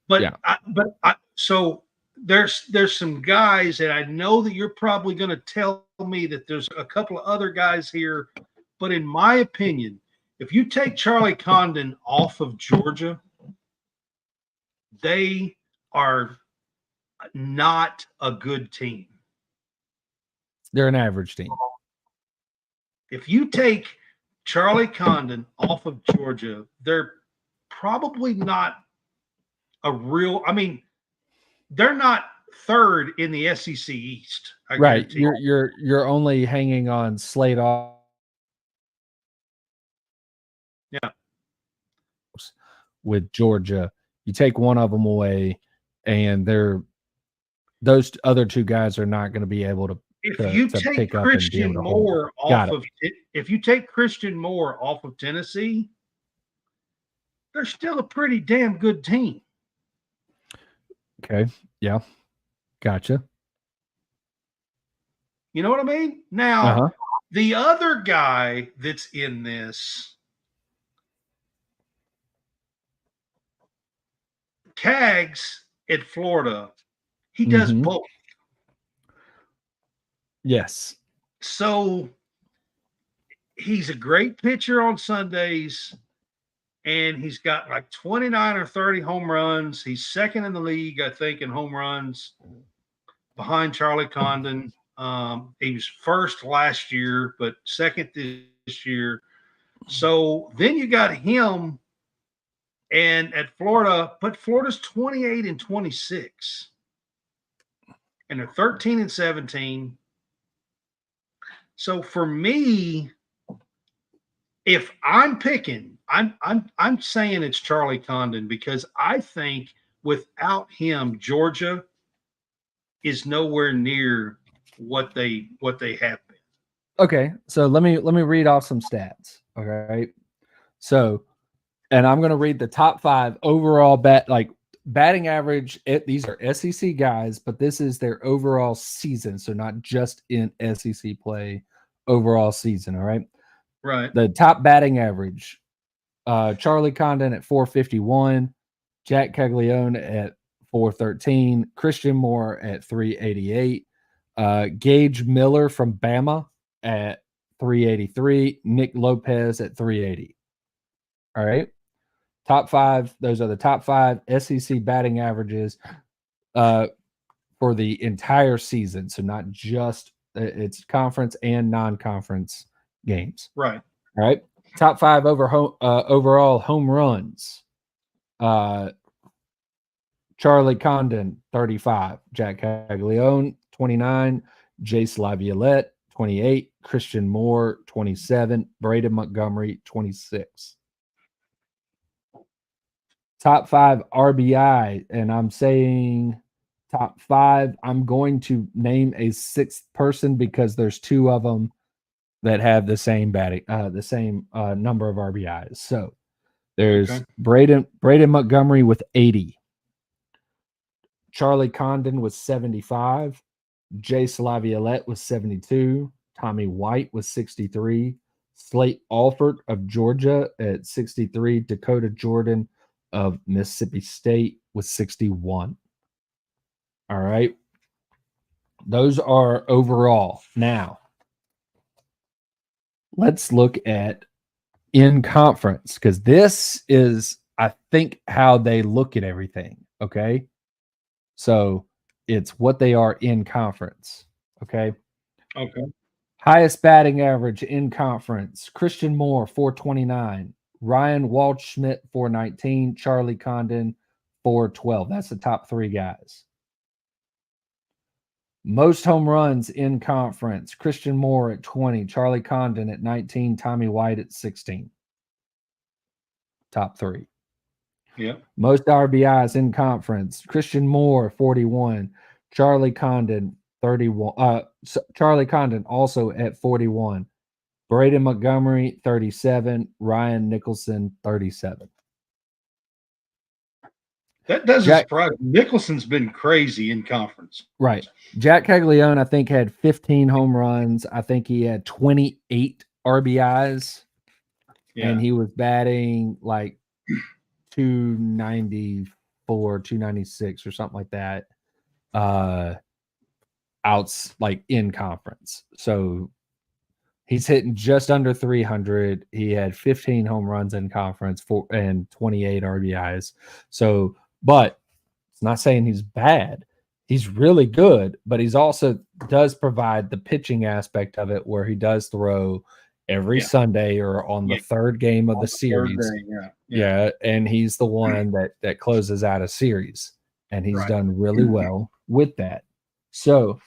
but yeah. so there's some guys, and I know that you're probably going to tell me that there's a couple of other guys here, but in my opinion, if you take Charlie Condon off of Georgia, they are not a good team. They're an average team. If you take Charlie Condon off of Georgia, they're probably not a real. I mean, they're not third in the SEC East. I Right. guarantee. You're only hanging on Slade off. Yeah. With Georgia, you take one of them away, and those other two guys are not going to be able to. If to you to take pick up and be Christian able to hold. Moore Got off it. of if you take Christian Moore off of Tennessee, they're still a pretty damn good team. Okay. Yeah. Gotcha. You know what I mean? Now, Uh-huh. the other guy that's in this, Cags at Florida, he does Mhm. both. Yes. So he's a great pitcher on Sundays, and he's got like 29 or 30 home runs. He's second in the league, I think, in home runs behind Charlie Condon. He was first last year, but second this year. So then you got him, and at Florida, but Florida's 28 and 26, and they're 13 and 17. So for me, if I'm picking, I'm saying it's Charlie Condon, because I think without him, Georgia is nowhere near what they have been. Okay. So let me read off some stats. All right. So, and I'm going to read the top 5 overall batting average. These are SEC guys, but this is their overall season. So not just in SEC play, overall season. All right. Right. The top batting average, Charlie Condon at 451, Jack Caglione at 413, Christian Moore at 388, Gage Miller from Bama at 383, Nick Lopez at 380. All right. Top 5. Those are the top 5 SEC batting averages for the entire season. So not just it's conference and non-conference games. Right. All right. Top 5 overall home runs. Charlie Condon, 35. Jack Caglione, 29. Jace Laviolette, 28. Christian Moore, 27. Braden Montgomery, 26. Top 5 RBI, and I'm saying top 5. I'm going to name a 6th person because there's 2 of them that have the same batting, the same number of RBIs. So there's Braden Montgomery with 80. Charlie Condon was 75. Jace Laviolette was 72. Tommy White was 63. Slate Alford of Georgia at 63. Dakota Jordan of Mississippi State was 61. All right. Those are overall. Now, let's look at in conference, because this is, I think, how they look at everything. Okay. So it's what they are in conference. Okay. Okay. Highest batting average in conference: Christian Moore, 429. Ryan Waldschmidt, 419. Charlie Condon, 412. That's the top 3 guys. Most home runs in conference: Christian Moore at 20. Charlie Condon at 19. Tommy White at 16. Top 3. Yeah. Most RBIs in conference: Christian Moore, 41. Charlie Condon, 31. Charlie Condon also at 41. Braden Montgomery, 37. Ryan Nicholson, 37. That doesn't surprise me. Nicholson's been crazy in conference. Right. Jack Caglione, I think, had 15 home runs. I think he had 28 RBIs. Yeah. And he was batting like 294, 296 or something like that. Outs like in conference. So he's hitting just under 300. He had 15 home runs in conference and 28 RBIs. So, but it's not saying he's bad. He's really good, but he's also does provide the pitching aspect of it where he does throw every Sunday or on the third game of the series. Yeah. And he's the one that closes out a series. And he's done really well with that. So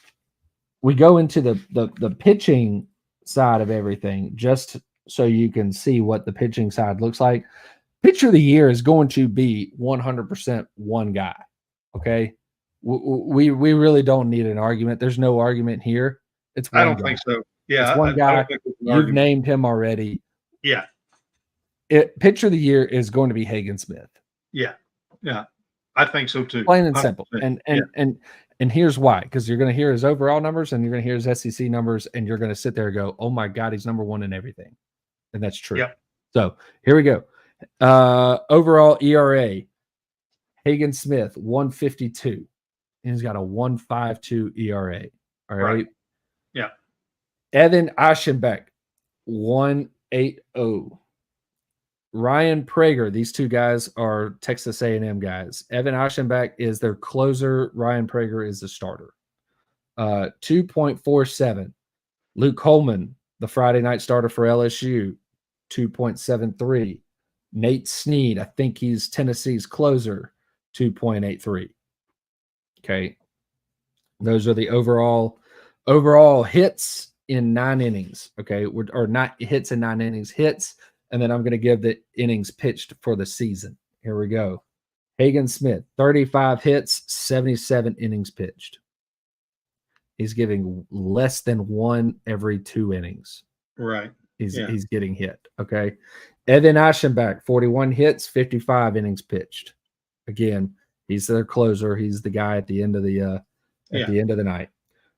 we go into the pitching side of everything, just so you can see what the pitching side looks like. Pitcher of the year is going to be 100% one guy. Okay. We really don't need an argument. There's no argument here. It's one I don't guy. think so. Yeah. It's one guy. You've named him already. Yeah. Pitcher of the year is going to be Hagen Smith. Yeah. Yeah. I think so too. Plain and simple. And here's why, because you're going to hear his overall numbers and you're going to hear his SEC numbers, and you're going to sit there and go, oh my God, he's number one in everything. And that's true. Yep. So here we go. Overall ERA, Hagen Smith, 152. And he's got a 1.52 ERA. All right. Yeah. Evan Aschenbeck, 1.80. Ryan Prager, these two guys are Texas A&M guys. Evan Aschenbeck is their closer. Ryan Prager is the starter. 2.47. Luke Holman, the Friday night starter for LSU, 2.73. Nate Snead, I think he's Tennessee's closer, 2.83. Okay. Those are the overall hits in 9 innings. Okay. Or not hits in 9 innings, hits. And then I'm going to give the innings pitched for the season. Here we go. Hagen Smith, 35 hits, 77 innings pitched. He's giving less than 1 every 2 innings. Right. He's getting hit. Okay. Evan Aschenbeck, 41 hits, 55 innings pitched. Again, he's their closer. He's the guy at the end of the end of the night.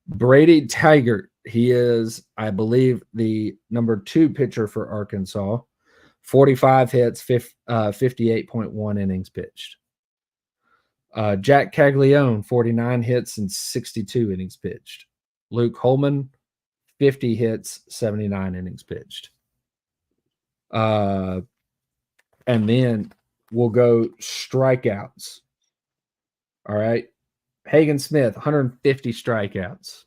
Brady Taggart, he is, I believe, the number 2 pitcher for Arkansas. 45 hits, 58.1 innings pitched. Jack Caglione, 49 hits and 62 innings pitched. Luke Holman, 50 hits, 79 innings pitched. And then we'll go strikeouts. All right. Hagen Smith, 150 strikeouts.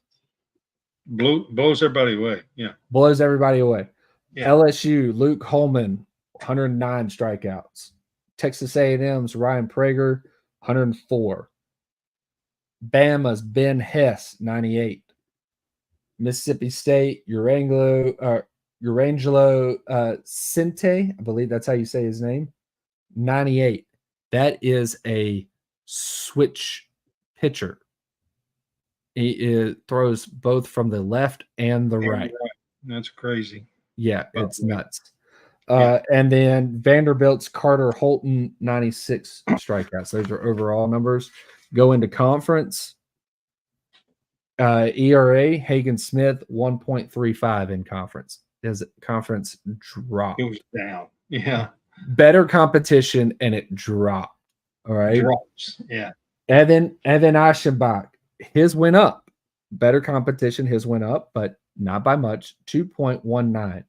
Blows everybody away. Yeah. Blows everybody away. Yeah. LSU, Luke Holman, 109 strikeouts. Texas A&M's Ryan Prager, 104. Bama's Ben Hess, 98. Mississippi State, Urangelo Sinte, I believe that's how you say his name, 98. That is a switch pitcher. He throws both from the left and the right. That's crazy. Yeah, it's nuts. And then Vanderbilt's Carter Holton, 96 strikeouts. Those are overall numbers. Go into conference. ERA, Hagen Smith, 1.35 in conference. His conference dropped. It was down. Yeah. Better competition, and it dropped. All right. Drops. Yeah. Evan Aschenbach, his went up. Better competition, his went up, but not by much, 2.19.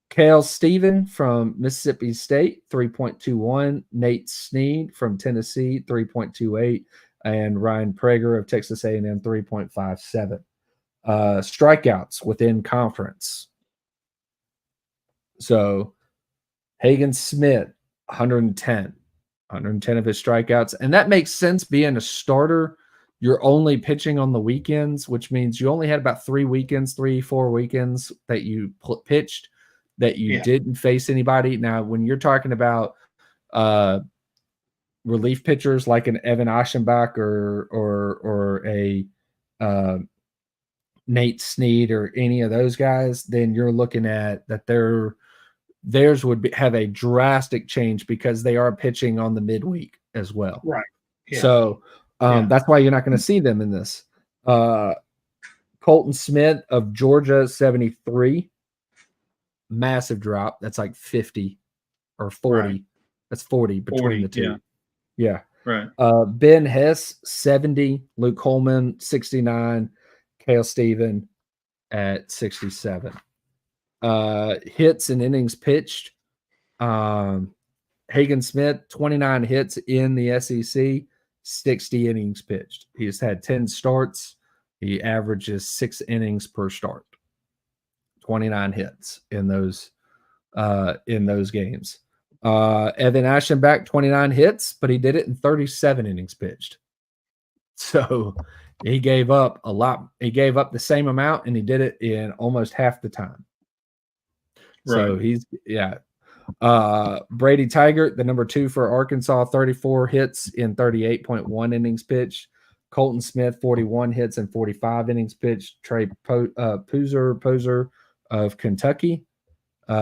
Cale Steven from Mississippi State, 3.21. Nate Snead from Tennessee, 3.28. And Ryan Prager of Texas A&M, 3.57. Strikeouts within conference. So Hagen Smith, 110. 110 of his strikeouts. And that makes sense being a starter. You're only pitching on the weekends, which means you only had about 4 weekends that you pitched, that you didn't face anybody. Now, when you're talking about relief pitchers like an Evan Aschenbach or a Nate Snead or any of those guys, then you're looking at that theirs would have a drastic change because they are pitching on the midweek as well. Right. Yeah. So that's why you're not going to see them in this. Colton Smith of Georgia, 73. Massive drop. That's like 50 or 40. Right. That's 40 between the two. Yeah. Right. Ben Hess, 70. Luke Holman, 69. Cale Steven at 67. Hits and innings pitched. Hagen Smith, 29 hits in the SEC, 60 innings pitched. He's had 10 starts. He averages 6 innings per start. 29 hits in those games. Evan Aschenbach, 29 hits, but he did it in 37 innings pitched. So he gave up a lot. He gave up the same amount, and he did it in almost half the time. Right. So he's Brady Tigert, the number 2 for Arkansas, 34 hits in 38.1 innings pitched. Colton Smith, 41 hits and 45 innings pitched. Trey Poser of Kentucky,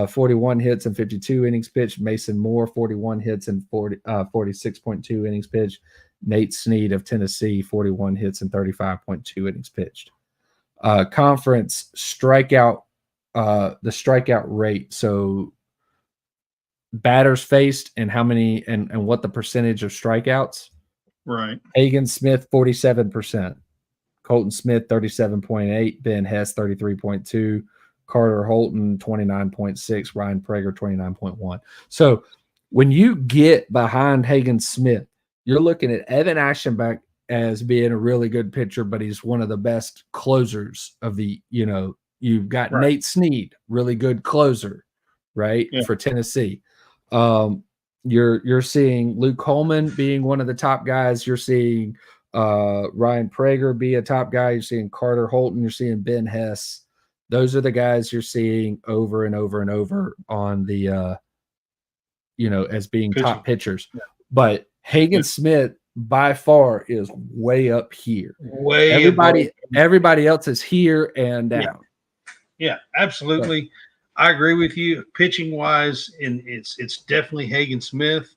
41 hits and 52 innings pitched. Mason Moore, 41 hits and 46.2 innings pitched. Nate Snead of Tennessee, 41 hits and 35.2 innings pitched. Conference strikeout, the strikeout rate. So batters faced and how many and what the percentage of strikeouts. Right. Hagen Smith, 47%. Colton Smith, 37.8. Ben Hess, 33.2. Carter Holton, 29.6. Ryan Prager, 29.1. So when you get behind Hagen Smith, you're looking at Evan Aschenbach as being a really good pitcher, but he's one of the best closers of the, you've got right. Nate Snead, really good closer, right? Yeah. For Tennessee. You're seeing Luke Coleman being one of the top guys. You're seeing Ryan Prager be a top guy. You're seeing Carter Holton. You're seeing Ben Hess. Those are the guys you're seeing over and over and over on the, as being top pitchers. Yeah. But Hagen Smith by far is way up here. Everybody else is here and down. Yeah, absolutely. So, I agree with you. Pitching wise, and it's definitely Hagen Smith.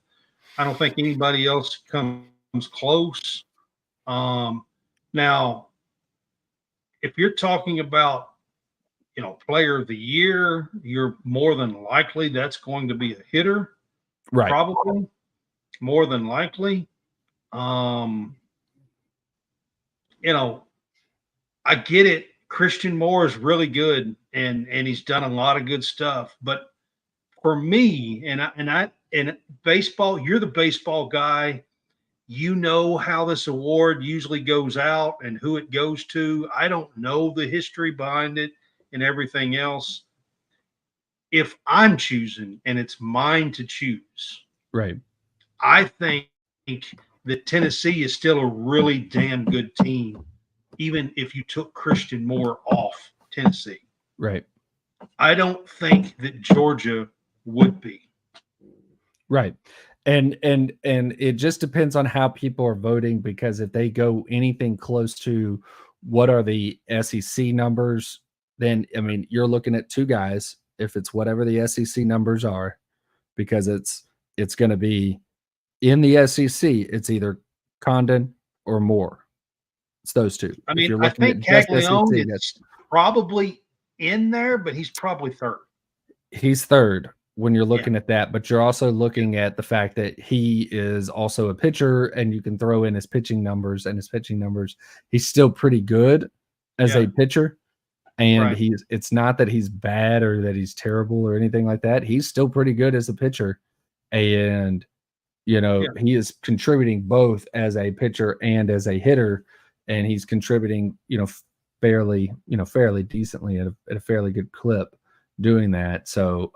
I don't think anybody else comes close. Now, if you're talking about player of the year, you're more than likely that's going to be a hitter, right? Probably more than likely. I get it. Christian Moore is really good, and he's done a lot of good stuff. But for me, and baseball, you're the baseball guy. You know how this award usually goes out and who it goes to. I don't know the history behind it and everything else. If I'm choosing and it's mine to choose, right? I think that Tennessee is still a really damn good team, even if you took Christian Moore off Tennessee. Right. I don't think that Georgia would be. Right. And it just depends on how people are voting, because if they go anything close to what are the SEC numbers, then, you're looking at 2 guys, if it's whatever the SEC numbers are, because it's going to be in the SEC, it's either Condon or Moore. It's those 2. I think Caglione is probably in there, but he's probably 3rd. He's 3rd when you're looking at that, but you're also looking at the fact that he is also a pitcher, and you can throw in his pitching numbers, and his pitching numbers, he's still pretty good as a pitcher. And it's not that he's bad or that he's terrible or anything like that. He's still pretty good as a pitcher. And, he is contributing both as a pitcher and as a hitter, and he's contributing, fairly decently at a fairly good clip doing that. So,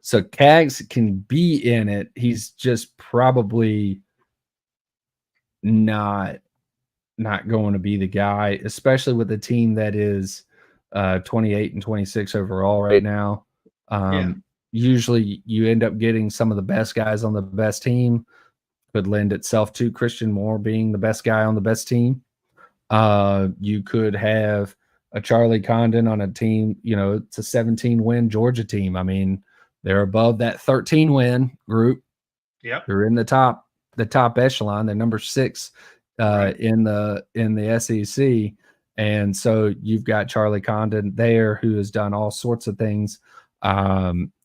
so Cags can be in it. He's just probably not going to be the guy, especially with a team that is 28 and 26 overall right now. Usually you end up getting some of the best guys on the best team. Could lend itself to Christian Moore being the best guy on the best team. You could have a Charlie Condon on a team, it's a 17-win Georgia team. I mean, they're above that 13-win group. Yep. They're in the top echelon. They're number 6 Right. in the SEC. And so you've got Charlie Condon there, who has done all sorts of things.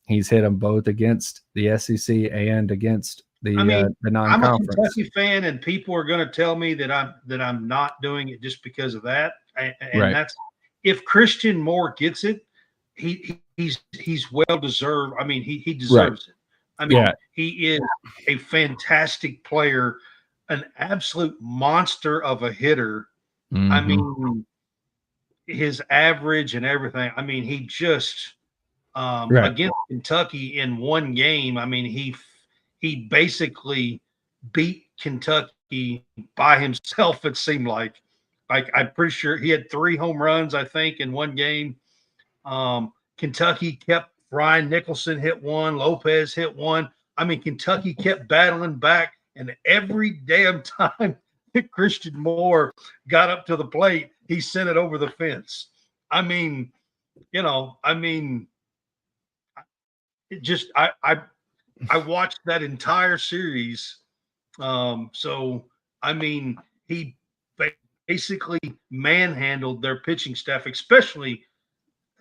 He's hit them both against the SEC and against the non-conference. I'm a Kentucky fan, and people are going to tell me that I'm not doing it just because of that. And Right. That's, if Christian Moore gets it, he's well deserved. I mean, he deserves it. I mean, He is a fantastic player, an absolute monster of a hitter. Mm-hmm. I mean, his average and everything. I mean, he just against Kentucky in one game. I mean, he basically beat Kentucky by himself. It seemed like I'm pretty sure he had 3 home runs, I think, in one game. Kentucky kept Brian Nicholson hit one, Lopez hit one. I mean, Kentucky kept battling back, and every damn time that Christian Moore got up to the plate, he sent it over the fence. I mean, it just I watched that entire series. So I mean, he basically manhandled their pitching staff, especially.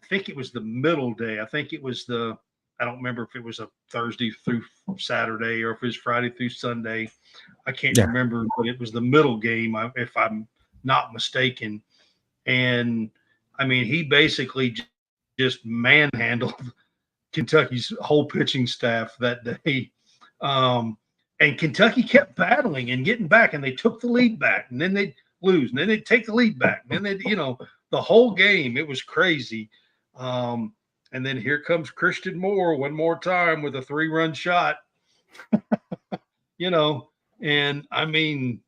I think it was the middle day. I think it was I don't remember if it was a Thursday through Saturday or if it was Friday through Sunday. I can't remember, but it was the middle game, if I'm not mistaken. And I mean, he basically just manhandled Kentucky's whole pitching staff that day. And Kentucky kept battling and getting back, and they took the lead back, and then they'd lose, and then they'd take the lead back. And then the whole game, it was crazy. And then here comes Christian Moore one more time with a 3-run shot. And I mean,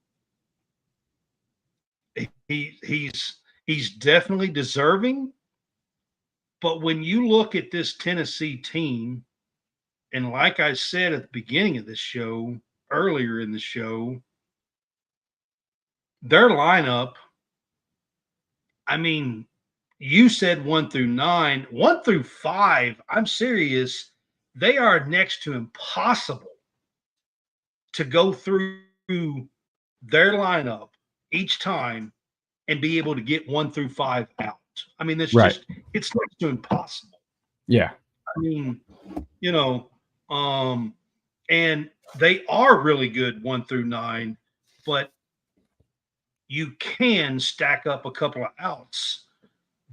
he's definitely deserving. But when you look at this Tennessee team, and like I said at the beginning of this show, earlier in the show, their lineup, I mean, you said 1 through 9, 1 through 5. I'm serious. They are next to impossible to go through their lineup each time and be able to get 1 through 5 out. I mean, it's next to impossible. Yeah. I mean, and they are really good 1 through 9, but you can stack up a couple of outs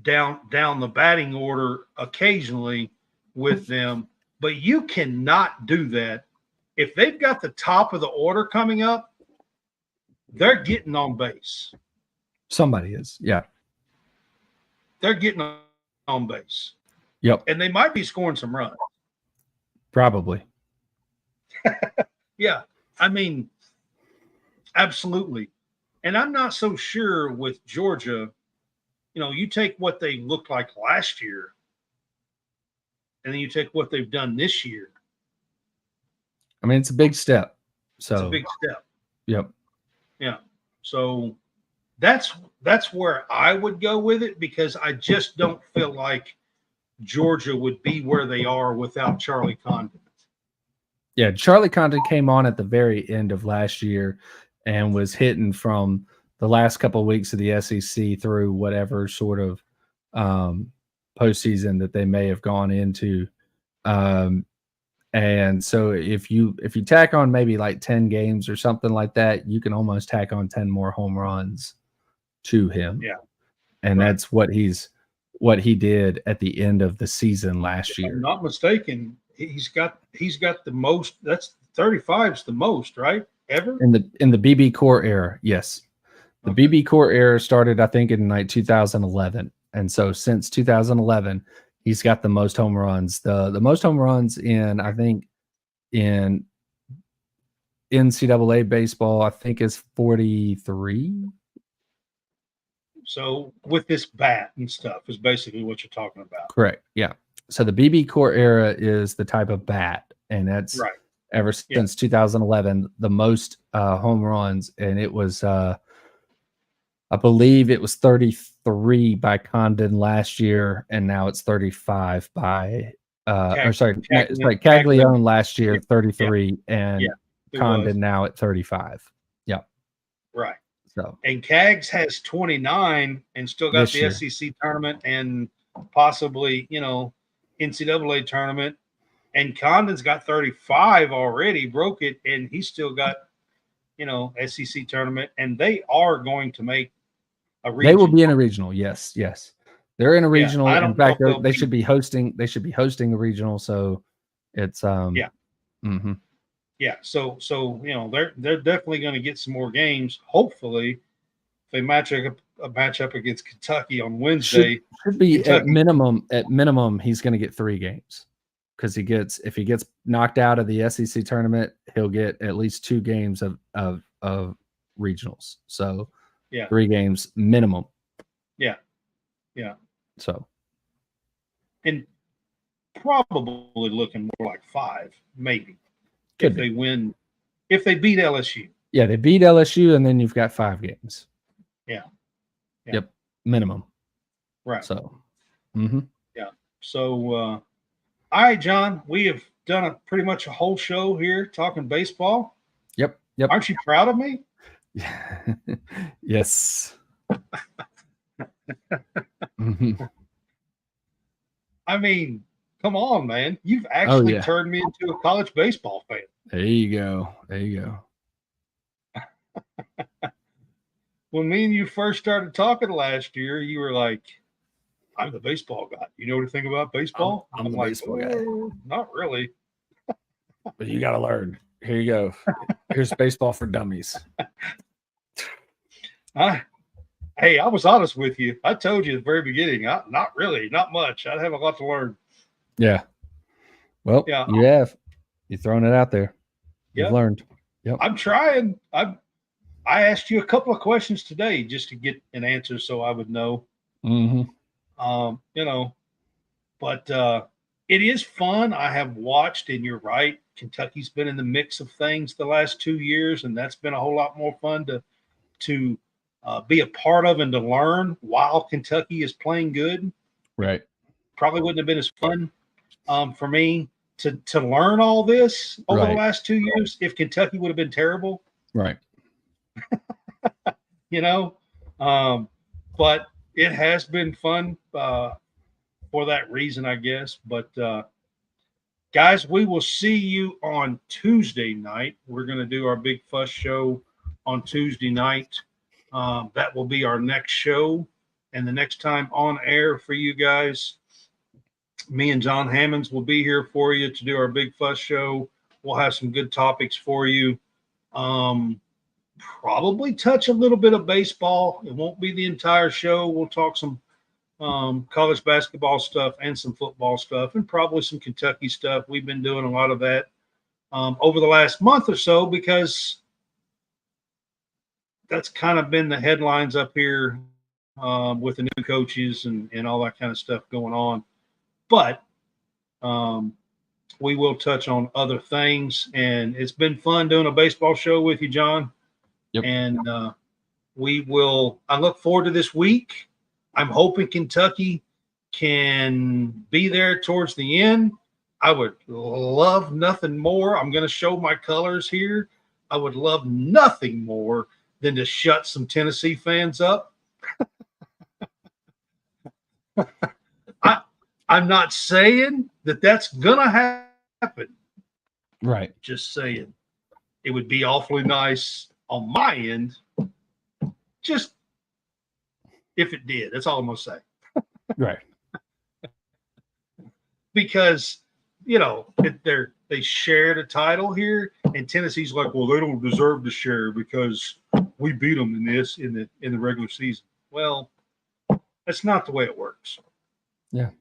down the batting order occasionally with them, but you cannot do that. If they've got the top of the order coming up, they're getting on base. Somebody is, yeah. They're getting on base. Yep. And they might be scoring some runs. Probably. Yeah. I mean, absolutely. And I'm not so sure with Georgia. You take what they looked like last year, and then you take what they've done this year. I mean, it's a big step. So it's a big step. Yep. Yeah. So that's where I would go with it, because I just don't feel like Georgia would be where they are without Charlie Condon. Yeah, Charlie Condon came on at the very end of last year and was hitting from the last couple of weeks of the SEC through whatever sort of postseason that they may have gone into. And so if you tack on maybe like 10 games or something like that, you can almost tack on 10 more home runs to him. Yeah. And that's what he did at the end of the season last year. If I'm not mistaken, he's got the most. That's 35 is the most, right? Ever in the BB Core era. Yes. The BB Core era started, I think, in like 2011. And so since 2011, he's got the most home runs. The most home runs in NCAA baseball, I think, is 43. So with this bat and stuff is basically what you're talking about. Correct. Yeah. So the BB Core era is the type of bat, and that's right. Ever since 2011, the most home runs, and it was I believe it was 33 by Condon last year, and now it's 35 by Caglione last year, 33, and Condon now at 35. Yep. Right. So and Cags has 29 and still got the SEC tournament and possibly, NCAA tournament. And Condon's got 35 already, broke it, and he's still got, SEC tournament. And they are going to make a regional. They will be in a regional. Yes. They're in a regional. In fact, they should be hosting. They should be hosting a regional. So it's Mm-hmm. Yeah. So they're definitely going to get some more games. Hopefully, if they match up against Kentucky on Wednesday, should be Kentucky, at minimum he's going to get 3 games, because if he gets knocked out of the SEC tournament, he'll get at least 2 games of regionals. So 3 games minimum. Yeah. So, and probably looking more like 5, maybe. If they win, if they beat LSU. Yeah, they beat LSU, and then you've got 5 games. Yeah. Yep, minimum. Right. So, yeah. So, all right, John, we have done pretty much a whole show here talking baseball. Yep. Aren't you proud of me? Yes. I mean, come on, man. You've actually turned me into a college baseball fan. There you go. When me and you first started talking last year, you were like, I'm the baseball guy. You know anything about baseball? I'm the baseball guy. Not really. But you got to learn. Here you go. Here's baseball for dummies. Hey, I was honest with you. I told you at the very beginning, not really, not much. I'd have a lot to learn. Yeah. Well, you have. You've thrown it out there. You've learned. Yep. I'm trying. I asked you a couple of questions today just to get an answer so I would know. Mm-hmm. But it is fun. I have watched, and you're right, Kentucky's been in the mix of things the last 2 years, and that's been a whole lot more fun to be a part of and to learn while Kentucky is playing good. Right. Probably wouldn't have been as fun for me to learn all this over the last 2 years if Kentucky would have been terrible. Right. But it has been fun for that reason, I guess. But guys, we will see you on Tuesday night. We're going to do our Big Fuss show on Tuesday night. That will be our next show. And the next time on air for you guys, me and John Hammonds will be here for you to do our Big Fuss show. We'll have some good topics for you. Probably touch a little bit of baseball. It won't be the entire show. We'll talk some college basketball stuff and some football stuff and probably some Kentucky stuff. We've been doing a lot of that over the last month or so because that's kind of been the headlines up here with the new coaches and all that kind of stuff going on. But we will touch on other things. And it's been fun doing a baseball show with you, John. Yep. And I look forward to this week. I'm hoping Kentucky can be there towards the end. I would love nothing more. I'm going to show my colors here. I would love nothing more than to shut some Tennessee fans up. I'm not saying that that's going to happen. Right. Just saying. It would be awfully nice on my end. Just if it did. That's all I'm going to say. Right. Because, they shared a title here, and Tennessee's like, well, they don't deserve to share because we beat them in the regular season. Well, that's not the way it works. Yeah.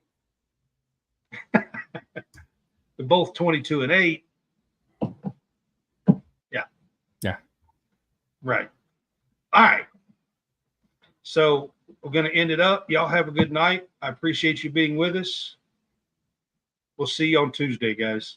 They're both 22-8. Yeah. Yeah. Right. All right. So we're going to end it up. Y'all have a good night. I appreciate you being with us. We'll see you on Tuesday, guys.